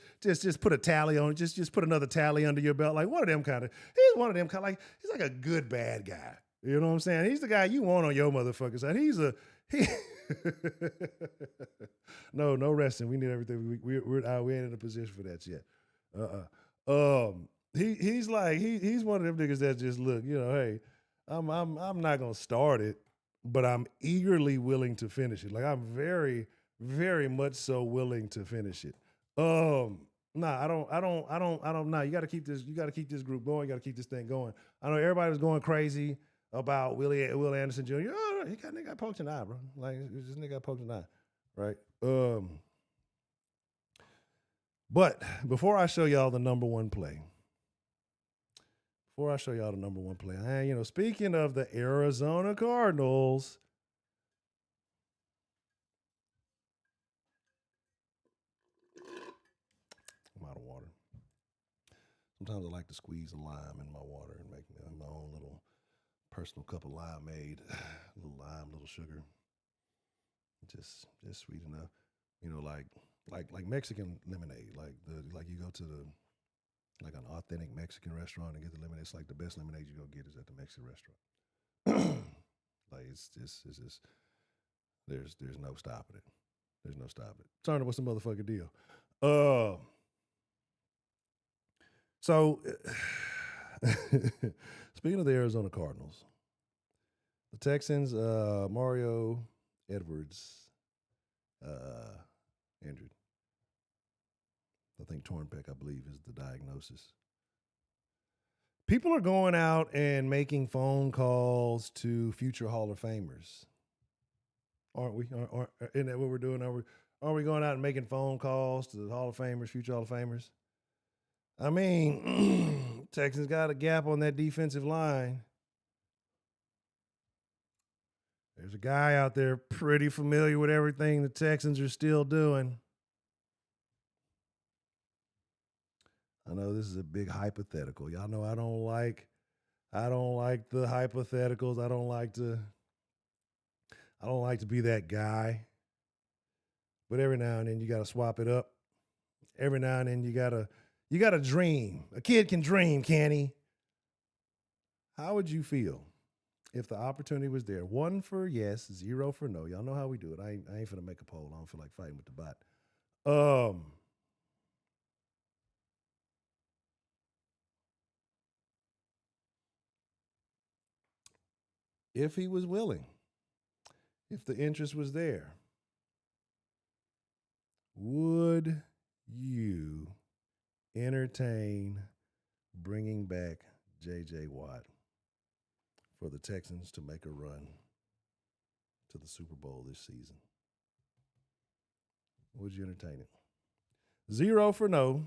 S3: put a tally on it, just put another tally under your belt. Like one of them kind of, he's one of them kind of like, he's like a good bad guy. You know what I'm saying? He's the guy you want on your motherfucker side. No resting. We need everything. We ain't in a position for that yet. He's one of them niggas that just look, hey, I'm not gonna start it, but I'm eagerly willing to finish it. Like I'm very, very much so willing to finish it. I don't. Nah, you got to keep this. You got to keep this group going. You got to keep this thing going. I know everybody was going crazy about Will Anderson Jr. Oh, nigga got poked in the eye, bro. Like this nigga got poked in the eye, right? But before I show y'all the number one play, speaking of the Arizona Cardinals. I'm out of water. Sometimes I like to squeeze a lime in my water and make my own little personal cup of limeade, a little lime, little sugar, just sweet enough. Like Mexican lemonade. Like you go to like an authentic Mexican restaurant and get the lemonade. It's like the best lemonade you're gonna get is at the Mexican restaurant. Like it's just there's no stopping it. There's no stopping it. Turner, what's the motherfucking deal? So, speaking of the Arizona Cardinals, the Texans, Mario Edwards, injured. I think torn pec, I believe, is the diagnosis. People are going out and making phone calls to future Hall of Famers, aren't we? Isn't that what we're doing? Are we going out and making phone calls to the Hall of Famers, future Hall of Famers? I mean, Texans got a gap on that defensive line. There's a guy out there pretty familiar with everything the Texans are still doing. I know this is a big hypothetical. Y'all know I don't like the hypotheticals. I don't like to be that guy. But every now and then you got to swap it up. Every now and then you got to dream. A kid can dream, can he? How would you feel if the opportunity was there? 1 for yes, 0 for no. Y'all know how we do it. I ain't finna make a poll. I don't feel like fighting with the bot. If he was willing, if the interest was there, would you entertain bringing back J.J. Watt for the Texans to make a run to the Super Bowl this season? Would you entertain it? 0 for no,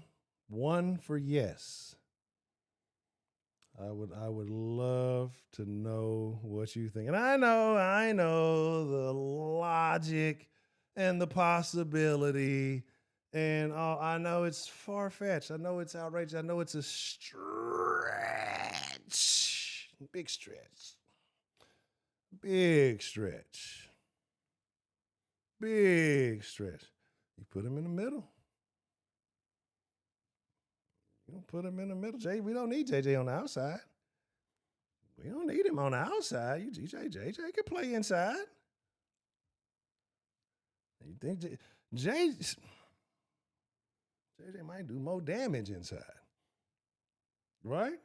S3: 1 for yes. I would love to know what you think. And I know the logic and the possibility. And I know it's far-fetched. I know it's outrageous. I know it's a stretch. Big stretch. Big stretch. Big stretch. You put him in the middle. You don't put him in the middle. We don't need JJ on the outside. We don't need him on the outside. JJ can play inside. You think JJ might do more damage inside, right?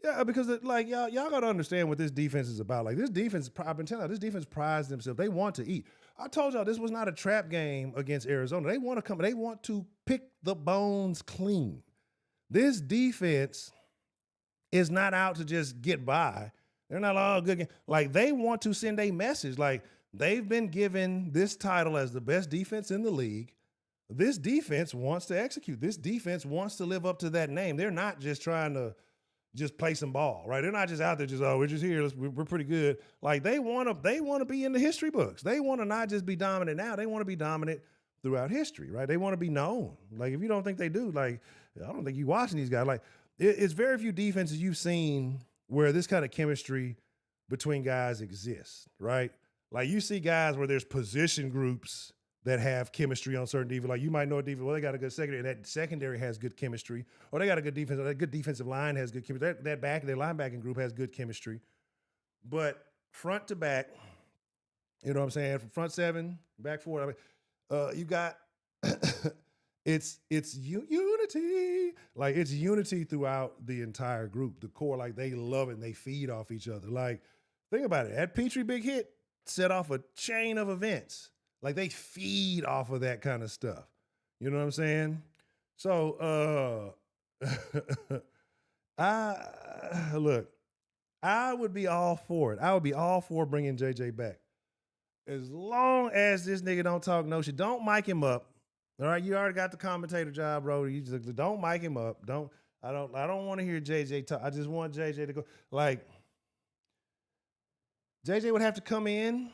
S3: Yeah, because y'all got to understand what this defense is about. Like this defense, I've been telling you, this defense prides themselves. They want to eat. I told y'all this was not a trap game against Arizona. They want to come. They want to pick the bones clean. This defense is not out to just get by. They're not all good. Like they want to send a message. Like they've been given this title as the best defense in the league. This defense wants to execute. This defense wants to live up to that name. They're not just trying to just play some ball, right? They're not just out there just, we're just here. We're pretty good. Like they want to be in the history books. They want to not just be dominant now. They want to be dominant throughout history, right? They want to be known. Like if you don't think they do, like I don't think you watching these guys. Like it's very few defenses you've seen where this kind of chemistry between guys exists, right? Like you see guys where there's position groups that have chemistry on certain defense. Like you might know a defense, well, they got a good secondary, and that secondary has good chemistry, or they got a good defense, or that good defensive line has good chemistry. That their linebacking group has good chemistry. But front to back, you know what I'm saying? From front seven, back four, you got it's unity. Like it's unity throughout the entire group. The core, like they love it and they feed off each other. Like, think about it. That Petrie big hit set off a chain of events. Like they feed off of that kind of stuff. You know what I'm saying? So I would be all for it. I would be all for bringing JJ back. As long as this nigga don't talk no shit. Don't mic him up. All right, you already got the commentator job, bro. You just don't mic him up. I don't want to hear JJ talk. I just want JJ to go. Like, JJ would have to come in,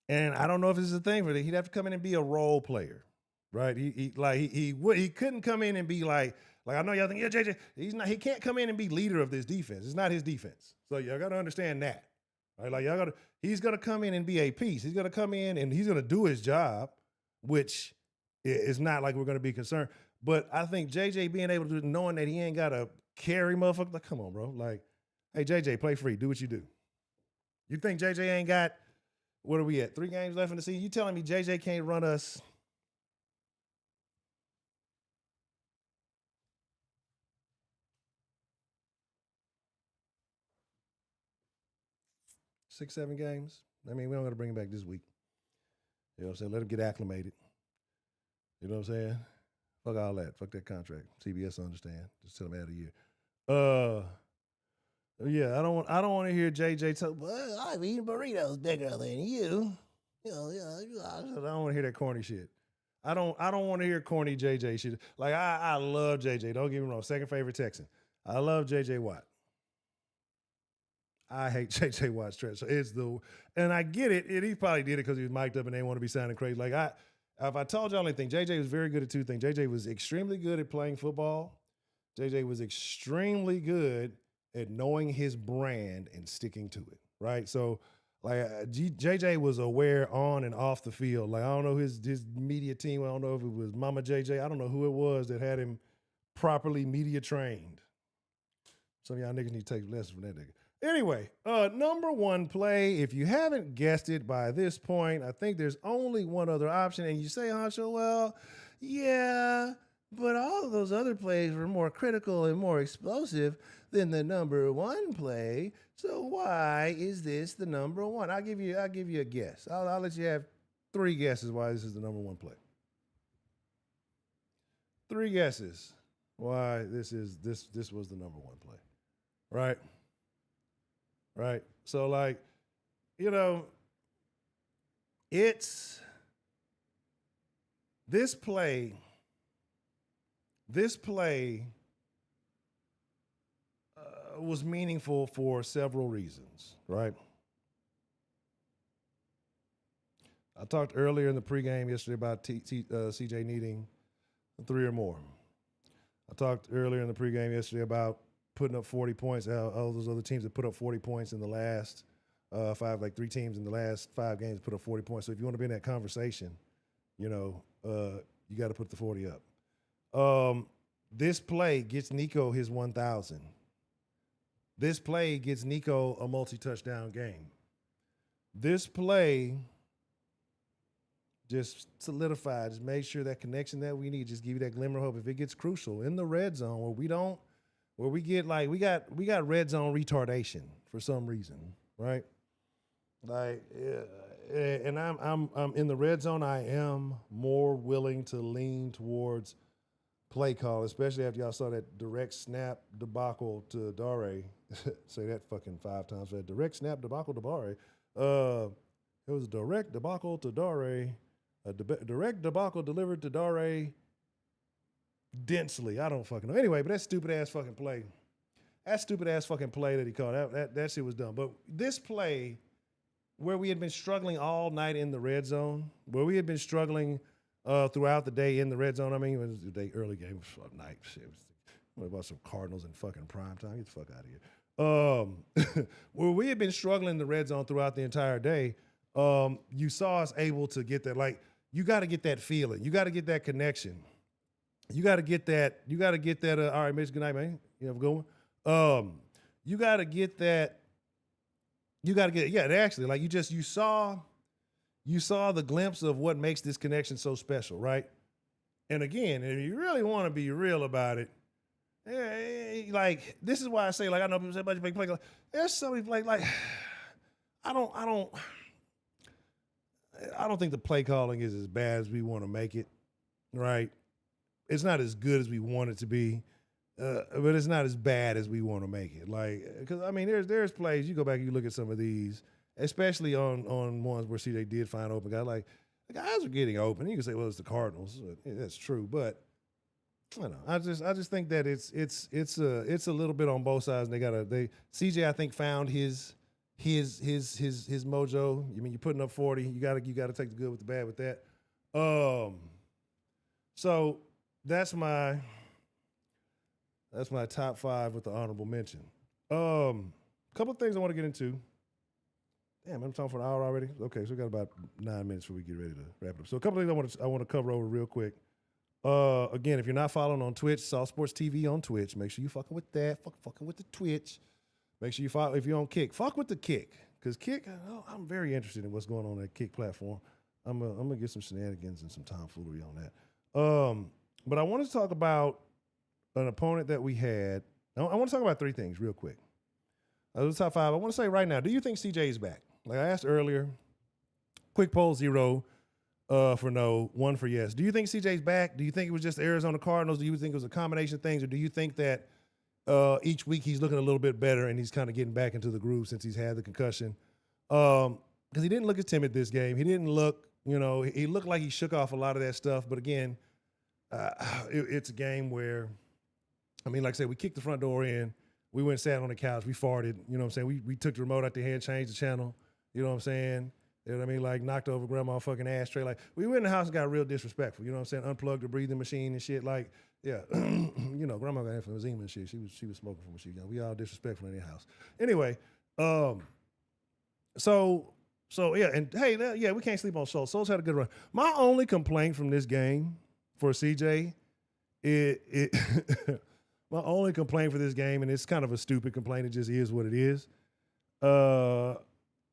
S3: and I don't know if this is a thing for it. He'd have to come in and be a role player, right? He couldn't come in and be like I know y'all think, yeah, JJ, he can't come in and be leader of this defense. It's not his defense. So y'all gotta understand that. Right? Like he's gonna come in and be a piece. He's gonna come in and he's gonna do his job, which is not like we're gonna be concerned. But I think JJ being able to, knowing that he ain't gotta carry motherfuckers, like, come on, bro. Like, hey, JJ, play free. Do what you do. You think JJ ain't got, what are we at? 3 games left in the season? You telling me JJ can't run us 6-7 games? I mean, we don't got to bring him back this week. You know what I'm saying? Let him get acclimated. You know what I'm saying? Fuck all that. Fuck that contract. CBS understand. Just tell him out a year. Yeah, I don't want to hear JJ talk. Well, I've eaten burritos bigger than you. You know, I don't want to hear that corny shit. I don't want to hear corny JJ shit. Like I love JJ. Don't get me wrong. Second favorite Texan. I love JJ Watt. I hate JJ Watt's trash. So and I get it. He probably did it because he was mic'd up and they want to be sounding crazy. Like if I told y'all anything, JJ was very good at 2 things. JJ was extremely good at playing football. JJ was extremely good at knowing his brand and sticking to it. Right. So like JJ was aware on and off the field. Like I don't know his media team. I don't know if it was Mama JJ. I don't know who it was that had him properly media trained. Some of y'all niggas need to take lessons from that nigga. Anyway, number 1 play, if you haven't guessed it by this point, I think there's only one other option. And you say, Hancho, well, yeah, but all of those other plays were more critical and more explosive than the number 1 play. So why is this the number 1? I'll give you a guess. I'll let you have 3 guesses why this is the number 1 play. 3 guesses why this was the number 1 play. Right? Right. So like, you know, it's this play was meaningful for several reasons, right? I talked earlier in the pregame yesterday about CJ needing 3 or more. I talked earlier in the pregame yesterday about putting up 40 points. All those other teams that put up 40 points in the last 5, like 3 teams in the last 5 games put up 40 points. So if you want to be in that conversation, you know, you got to put the 40 up. This play gets Nico his 1,000. This play gets Nico a multi-touchdown game. This play just solidified, just made sure that connection that we need, just give you that glimmer of hope. If it gets crucial in the red zone where we get like, we got red zone retardation for some reason, right? Like, and I'm in the red zone. I am more willing to lean towards play call, especially after y'all saw that direct snap debacle to Dare. Say that fucking 5 times. That direct snap debacle to Dare. It was a direct debacle to Dare. A direct debacle delivered to Dare densely. I don't fucking know. Anyway, but that stupid ass fucking play. That stupid ass fucking play that he called. That shit was dumb. But this play, where we had been struggling all night in the red zone, where we had been struggling throughout the day in the red zone. I mean, it was the day early game, it was night. Shit. What about some Cardinals in fucking prime time? Get the fuck out of here. where we had been struggling in the red zone throughout the entire day, you saw us able to get that. Like, you got to get that feeling. You got to get that connection. You got to get that. You got to get that. All right, Mitch, good night, man. You have a good one. You got to get that. You got to get, yeah, actually, like you saw the glimpse of what makes this connection so special, right? And again, if you really want to be real about it, like, this is why I say, like, I know people say about you play, like, there's somebody like I don't think the play calling is as bad as we want to make it, right? It's not as good as we want it to be, but it's not as bad as we want to make it. Like, because I mean, there's plays, you go back and you look at some of these, especially on ones where they did find open guys. Like, the guys are getting open. You can say, well, it's the Cardinals. That's true, but I don't know. I just think that it's a little bit on both sides. And CJ, I think, found his mojo. I mean, you're putting up 40. You gotta take the good with the bad with that. So that's my top 5 with the honorable mention. Couple of things I want to get into. Damn, I'm talking for an hour already. Okay, so we got about 9 minutes before we get ready to wrap it up. So a couple of things I want to cover over real quick. Again, if you're not following on Twitch, Salt Sports TV on Twitch, make sure you fucking with that. Fucking with the Twitch. Make sure you follow. If you're on Kick, fuck with the Kick, because Kick, I'm very interested in what's going on that Kick platform. I'm gonna get some shenanigans and some tomfoolery on that. But I want to talk about an opponent that we had. I want to talk about 3 things real quick. The top 5. I want to say right now, do you think CJ is back? Like I asked earlier, quick poll, 0 for no, 1 for yes. Do you think CJ's back? Do you think it was just the Arizona Cardinals? Do you think it was a combination of things? Or do you think that each week he's looking a little bit better and he's kind of getting back into the groove since he's had the concussion? Because he didn't look as timid this game. He didn't look, he looked like he shook off a lot of that stuff. But again, it's a game where, I mean, like I said, we kicked the front door in. We went and sat on the couch. We farted. You know what I'm saying? We took the remote out the hand, changed the channel. You know what I'm saying? You know what I mean? Like, knocked over grandma's fucking ashtray. Like, we went in the house and got real disrespectful. You know what I'm saying? Unplugged the breathing machine and shit. Like, yeah. Grandma got emphysema and shit. She was smoking from when she was young. We all disrespectful in the house. Anyway, so yeah. And hey, yeah, we can't sleep on Schultz. Schultz had a good run. My only complaint from this game for CJ, my only complaint for this game, and it's kind of a stupid complaint, it just is what it is.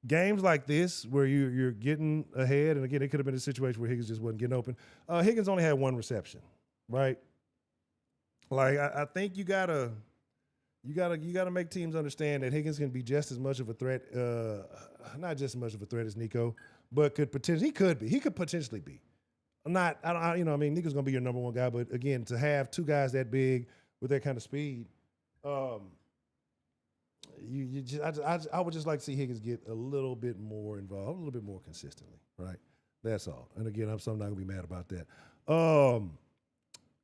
S3: Games like this where you're getting ahead, and again, it could have been a situation where Higgins just wasn't getting open. Higgins only had 1 reception, right? Like, I think you gotta make teams understand that Higgins can be just as much of a threat, not just as much of a threat as Nico, but he could potentially be. Nico's gonna be your number 1 guy, but again, to have 2 guys that big with that kind of speed, I would just like to see Higgins get a little bit more involved, a little bit more consistently, right? That's all. And again, I'm not going to be mad about that.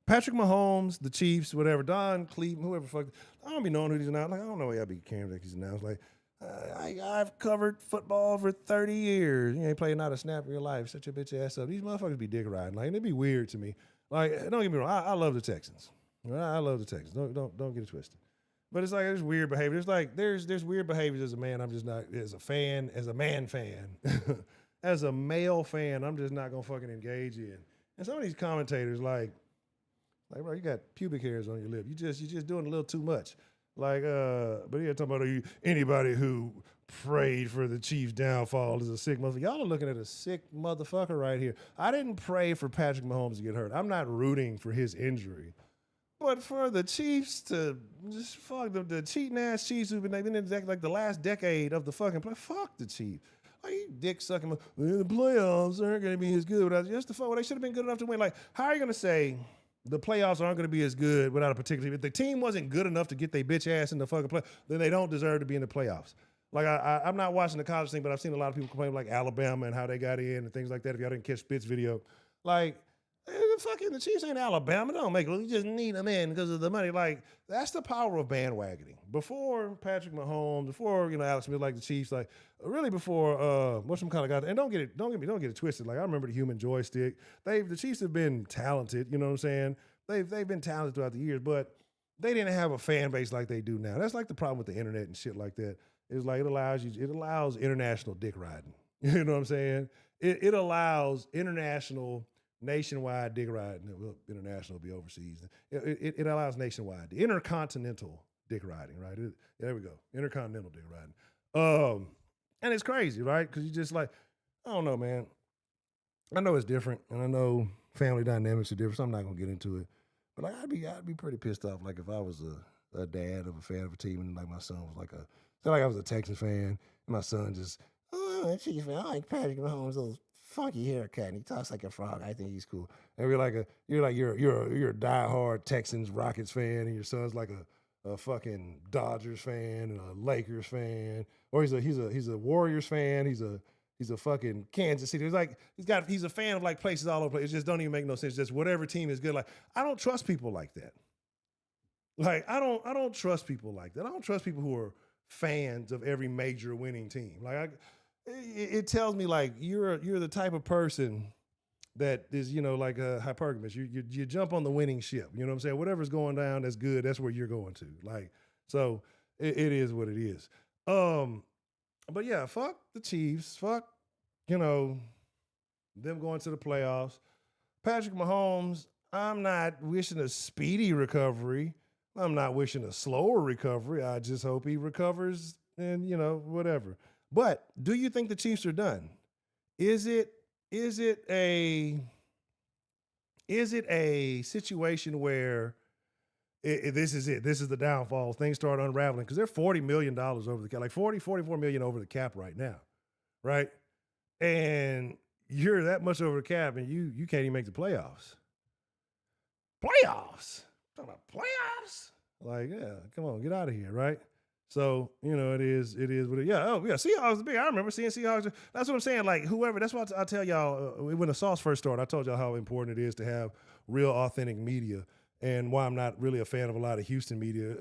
S3: Patrick Mahomes, the Chiefs, whatever, Don Cleveland, whoever fuck, I don't be knowing who these announced. Like, I don't know why y'all be caring that he's announced. Like, I've covered football for 30 years. You ain't played not a snap in your life. Shut your bitch ass up. These motherfuckers be dick riding. Like, and it'd be weird to me. Like, don't get me wrong. I love the Texans. I love the Texans. Don't get it twisted. But it's like there's weird behavior. There's weird behaviors as a man. I'm just not, as a fan, as a man fan, as a male fan, I'm just not gonna fucking engage in. And some of these commentators, like bro, you got pubic hairs on your lip. You just doing a little too much. Like, but yeah, talking about anybody who prayed for the Chiefs' downfall is a sick motherfucker. Y'all are looking at a sick motherfucker right here. I didn't pray for Patrick Mahomes to get hurt. I'm not rooting for his injury. But for the Chiefs to just fuck the cheating ass Chiefs who've been in like the last decade of the fucking play, fuck the Chiefs. Like, you dick sucking. The playoffs aren't going to be as good without just the fuck. Well, they should have been good enough to win. Like, how are you going to say the playoffs aren't going to be as good without a particular? If the team wasn't good enough to get their bitch ass in the fucking play, then they don't deserve to be in the playoffs. Like, I'm not watching the college thing, but I've seen a lot of people complain like Alabama and how they got in and things like that. If y'all didn't catch Spitz's video, like. The Chiefs ain't Alabama. They don't make it. You just need them in because of the money. Like, that's the power of bandwagoning. Before Patrick Mahomes, before Alex Smith, like the Chiefs, like really before whatchamacallit got there. And don't get it twisted. Like, I remember the human joystick. The Chiefs have been talented. You know what I'm saying? They've been talented throughout the years, but they didn't have a fan base like they do now. That's like the problem with the internet and shit like that. It's like it allows international dick riding. You know what I'm saying? It allows international, nationwide dick riding. Well, international will be overseas. It allows nationwide, intercontinental dick riding, right? There we go. Intercontinental dick riding. And it's crazy, right? Because you just like, I don't know, man. I know it's different, and I know family dynamics are different, so I'm not gonna get into it. But like, I'd be pretty pissed off, like if I was a dad of a fan of a team, and like my son was like I was a Texans fan, and my son just, oh, Chiefs fan, I like Patrick Mahomes' little funky haircut, and he talks like a frog. I think he's cool. And you're a diehard Texans Rockets fan, and your son's like a fucking Dodgers fan and a Lakers fan, or he's a Warriors fan. He's a fucking Kansas City. It's like he's a fan of like places all over the place. It just don't even make no sense. Just whatever team is good. Like I don't trust people like that. Like I don't trust people like that. I don't trust people who are fans of every major winning team. Like it tells me like you're the type of person that is, like a hypergamous. You jump on the winning ship. You know what I'm saying? Whatever's going down that's good, that's where you're going to. Like, so it is what it is. But yeah, fuck the Chiefs. Fuck, them going to the playoffs. Patrick Mahomes, I'm not wishing a speedy recovery. I'm not wishing a slower recovery. I just hope he recovers and, whatever. But do you think the Chiefs are done? Is it a situation where this is it? This is the downfall. Things start unraveling because they're $40 million over the cap, like $44 million over the cap right now, right? And you're that much over the cap, and you can't even make the playoffs. Playoffs? Talking about playoffs? Like, yeah, come on, get out of here, right? So, it is what it is. Yeah, Seahawks is big. I remember seeing Seahawks. That's what I'm saying. Like, whoever, that's what I tell y'all, when the sauce first started, I told y'all how important it is to have real, authentic media and why I'm not really a fan of a lot of Houston media,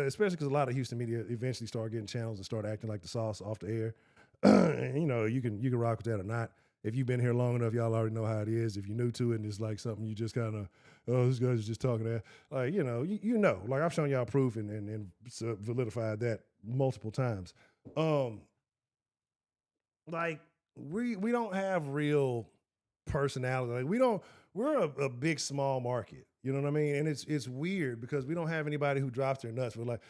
S3: especially because a lot of Houston media eventually start getting channels and start acting like the sauce off the air. And, you can rock with that or not. If you've been here long enough, y'all already know how it is. If you're new to it and it's like something you just kind of, this guy's just talking that. Like, like I've shown y'all proof and validified that multiple times. Like we don't have real personality. Like we're a big, small market. You know what I mean? And it's weird because we don't have anybody who drops their nuts. We're like,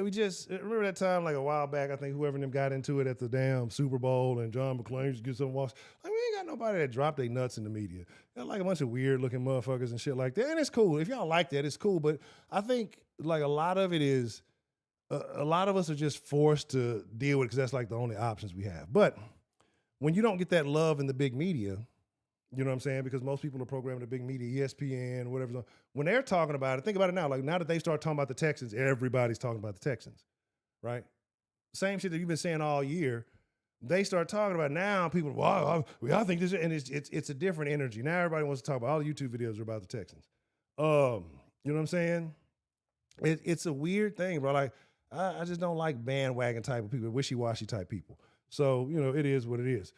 S3: we just remember that time like a while back. I think whoever them got into it at the damn Super Bowl and John McClane just get some walks. Like we ain't got nobody that dropped their nuts in the media. Got like a bunch of weird looking motherfuckers and shit like that. And it's cool if y'all like that. It's cool. But I think like a lot of it is a lot of us are just forced to deal with it because that's like the only options we have. But when you don't get that love in the big media. You know what I'm saying? Because most people are programming the big media, ESPN, whatever. When they're talking about it, think about it now. Like now that they start talking about the Texans, everybody's talking about the Texans, right? Same shit that you've been saying all year. They start talking about it now. People, I think this, and it's a different energy. Now everybody wants to talk about all the YouTube videos are about the Texans. You know what I'm saying? It's a weird thing, bro. Like I just don't like bandwagon type of people, wishy-washy type people. So it is what it is.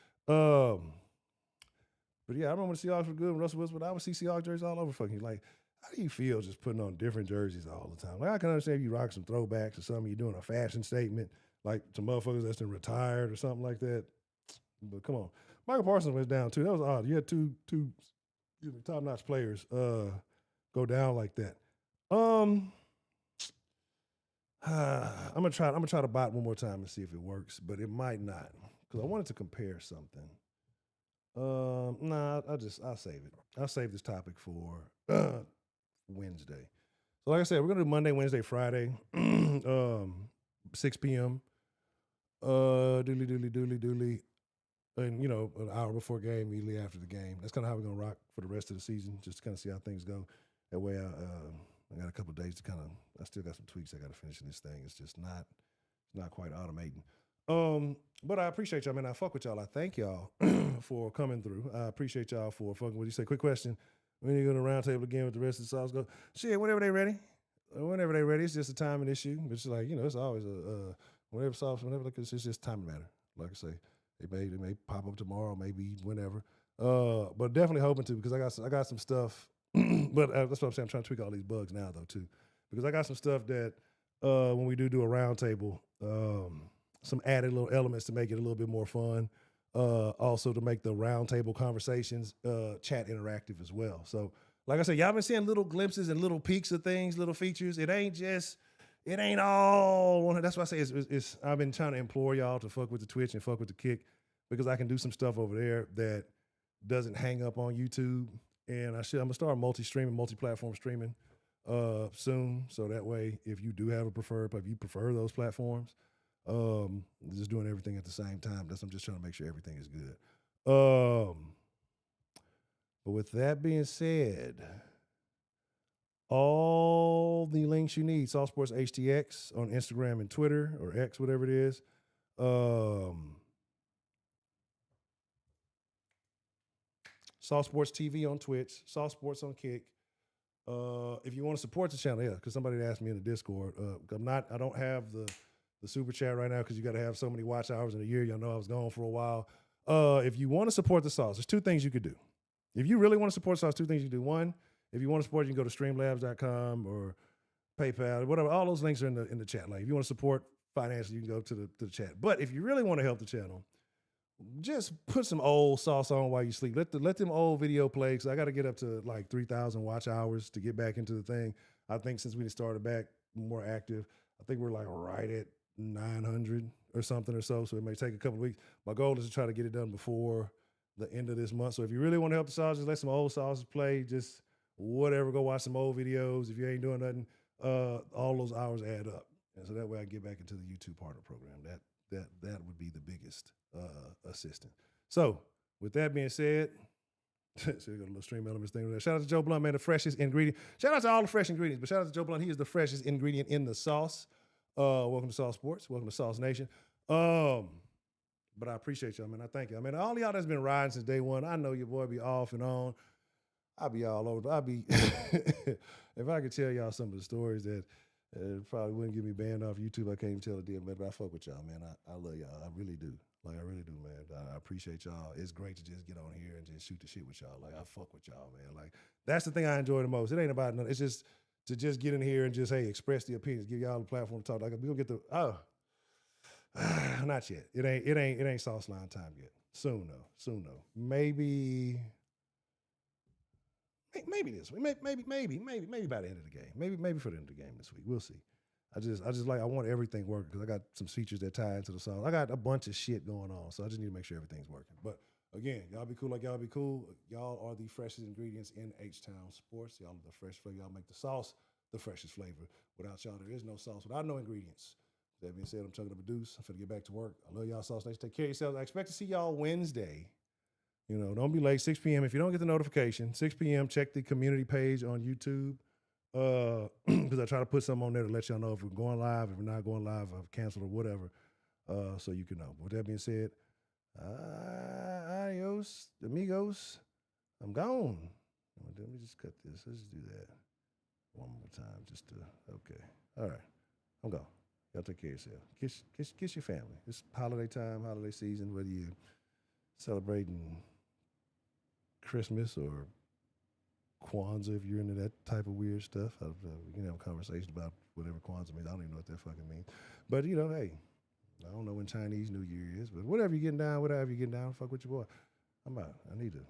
S3: But yeah, I remember when the Seahawks were good when Russell Wilson, but I would see Seahawks jerseys all over fucking. Like, how do you feel just putting on different jerseys all the time? Like, I can understand if you rock some throwbacks or something, you're doing a fashion statement, like some motherfuckers that's been retired or something like that. But come on. Michael Parsons went down too. That was odd. You had two top-notch players go down like that. I'm gonna try to bot one more time and see if it works, but it might not. Because I wanted to compare something. I'll save it. I'll save this topic for Wednesday. So like I said, we're gonna do Monday, Wednesday, Friday, 6 p.m. Dooley. And an hour before game, immediately after the game. That's kind of how we're gonna rock for the rest of the season, just to kind of see how things go. That way I got a couple of days to I still got some tweaks I gotta finish in this thing. It's just not quite automating. But I appreciate y'all, man. I fuck with y'all. I thank y'all for coming through. I appreciate y'all for fucking with you. Say, quick question. When are you going to round table again with the rest of the sauce? Go, shit, whenever they ready. Whenever they ready. It's just a timing issue. It's like, it's always whenever it's just timing matter. Like I say, they may pop up tomorrow, maybe whenever. But definitely hoping to because I got some stuff. But that's what I'm saying. I'm trying to tweak all these bugs now though too. because I got some stuff that when we do a roundtable, some added little elements to make it a little bit more fun. Also to make the roundtable conversations chat interactive as well. So, like I said, y'all been seeing little glimpses and little peeks of things, little features. It ain't all. That's why I say it's. I've been trying to implore y'all to fuck with the Twitch and fuck with the Kick, because I can do some stuff over there that doesn't hang up on YouTube. And I'm gonna start multi-platform streaming soon. So that way, if you do have if you prefer those platforms, just doing everything at the same time. I'm just trying to make sure everything is good. But with that being said, all the links you need, Saw Sports HTX on Instagram and Twitter, or X, whatever it is. Saw Sports TV on Twitch, Saw Sports on Kick. If you want to support the channel, because somebody asked me in the Discord. I don't have the super chat right now because you got to have so many watch hours in a year. Y'all know I was gone for a while. If you want to support the Sauce, there's two things you could do. If you really want to support Sauce, two things you can do. One, if you want to support, you can go to streamlabs.com or PayPal, whatever. All those links are in the chat. Like if you want to support financially, you can go to the chat. But if you really want to help the channel, just put some old Sauce on while you sleep. Let them old video play. Because I got to get up to like 3,000 watch hours to get back into the thing. I think since we started back more active, I think we're like right at 900 or something or so. So it may take a couple of weeks. My goal is to try to get it done before the end of this month. So if you really want to help the Sauce, just let some old Sauces play. Just whatever, go watch some old videos. If you ain't doing nothing, all those hours add up. And so that way I can get back into the YouTube partner program. That would be the biggest assistant. So with that being said, so we got a little stream elements thing there. Shout out to Joe Blunt, man, the freshest ingredient. Shout out to all the fresh ingredients, but shout out to Joe Blunt. He is the freshest ingredient in the sauce. Welcome to Sauce Sports. Welcome to Sauce Nation. But I appreciate y'all, man. I thank y'all, man. All y'all that's been riding since day one. I know your boy be off and on. I'll be all over. If I could tell y'all some of the stories that probably wouldn't get me banned off YouTube, I can't even tell a damn, but I fuck with y'all, man. I love y'all. I really do. Like, I really do, man. I appreciate y'all. It's great to just get on here and just shoot the shit with y'all. Like, I fuck with y'all, man. Like, that's the thing I enjoy the most. It ain't about nothing. It's just to just get in here and just, hey, express the opinions, give y'all the platform to talk. Like, we gonna get not yet. It ain't sauce line time yet. Soon though. Maybe this week. Maybe by the end of the game. Maybe for the end of the game this week. We'll see. I want everything working because I got some features that tie into the sauce. I got a bunch of shit going on, so I just need to make sure everything's working. But again, y'all be cool like y'all be cool. Y'all are the freshest ingredients in H-Town Sports. Y'all are the fresh flavor. Y'all make the sauce the freshest flavor. Without y'all, there is no sauce. Without no ingredients. That being said, I'm chugging up a deuce. I'm finna get back to work. I love y'all, Sauce Nation. Take care of yourselves. I expect to see y'all Wednesday. You know, don't be late. 6 p.m. If you don't get the notification, 6 p.m., check the community page on YouTube. Because I try to put something on there to let y'all know if we're going live, if we're not going live, if I've canceled or whatever. So you can know. With that being said, adios, amigos. I'm gone. Let me just cut this. Let's just do that one more time. Okay. All right. I'm gone. Y'all take care of yourself. Kiss your family. It's holiday time, holiday season, whether you're celebrating Christmas or Kwanzaa, if you're into that type of weird stuff. We can have a conversation about whatever Kwanzaa means. I don't even know what that fucking means. But, you know, hey, I don't know when Chinese New Year is, but whatever you're getting down, fuck with your boy. I'm out. I need to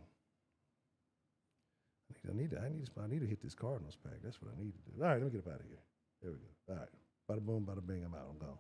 S3: hit this Cardinals pack. That's what I need to do. All right, let me get up out of here. There we go. All right. Bada boom, bada bing, I'm out. I'm gone.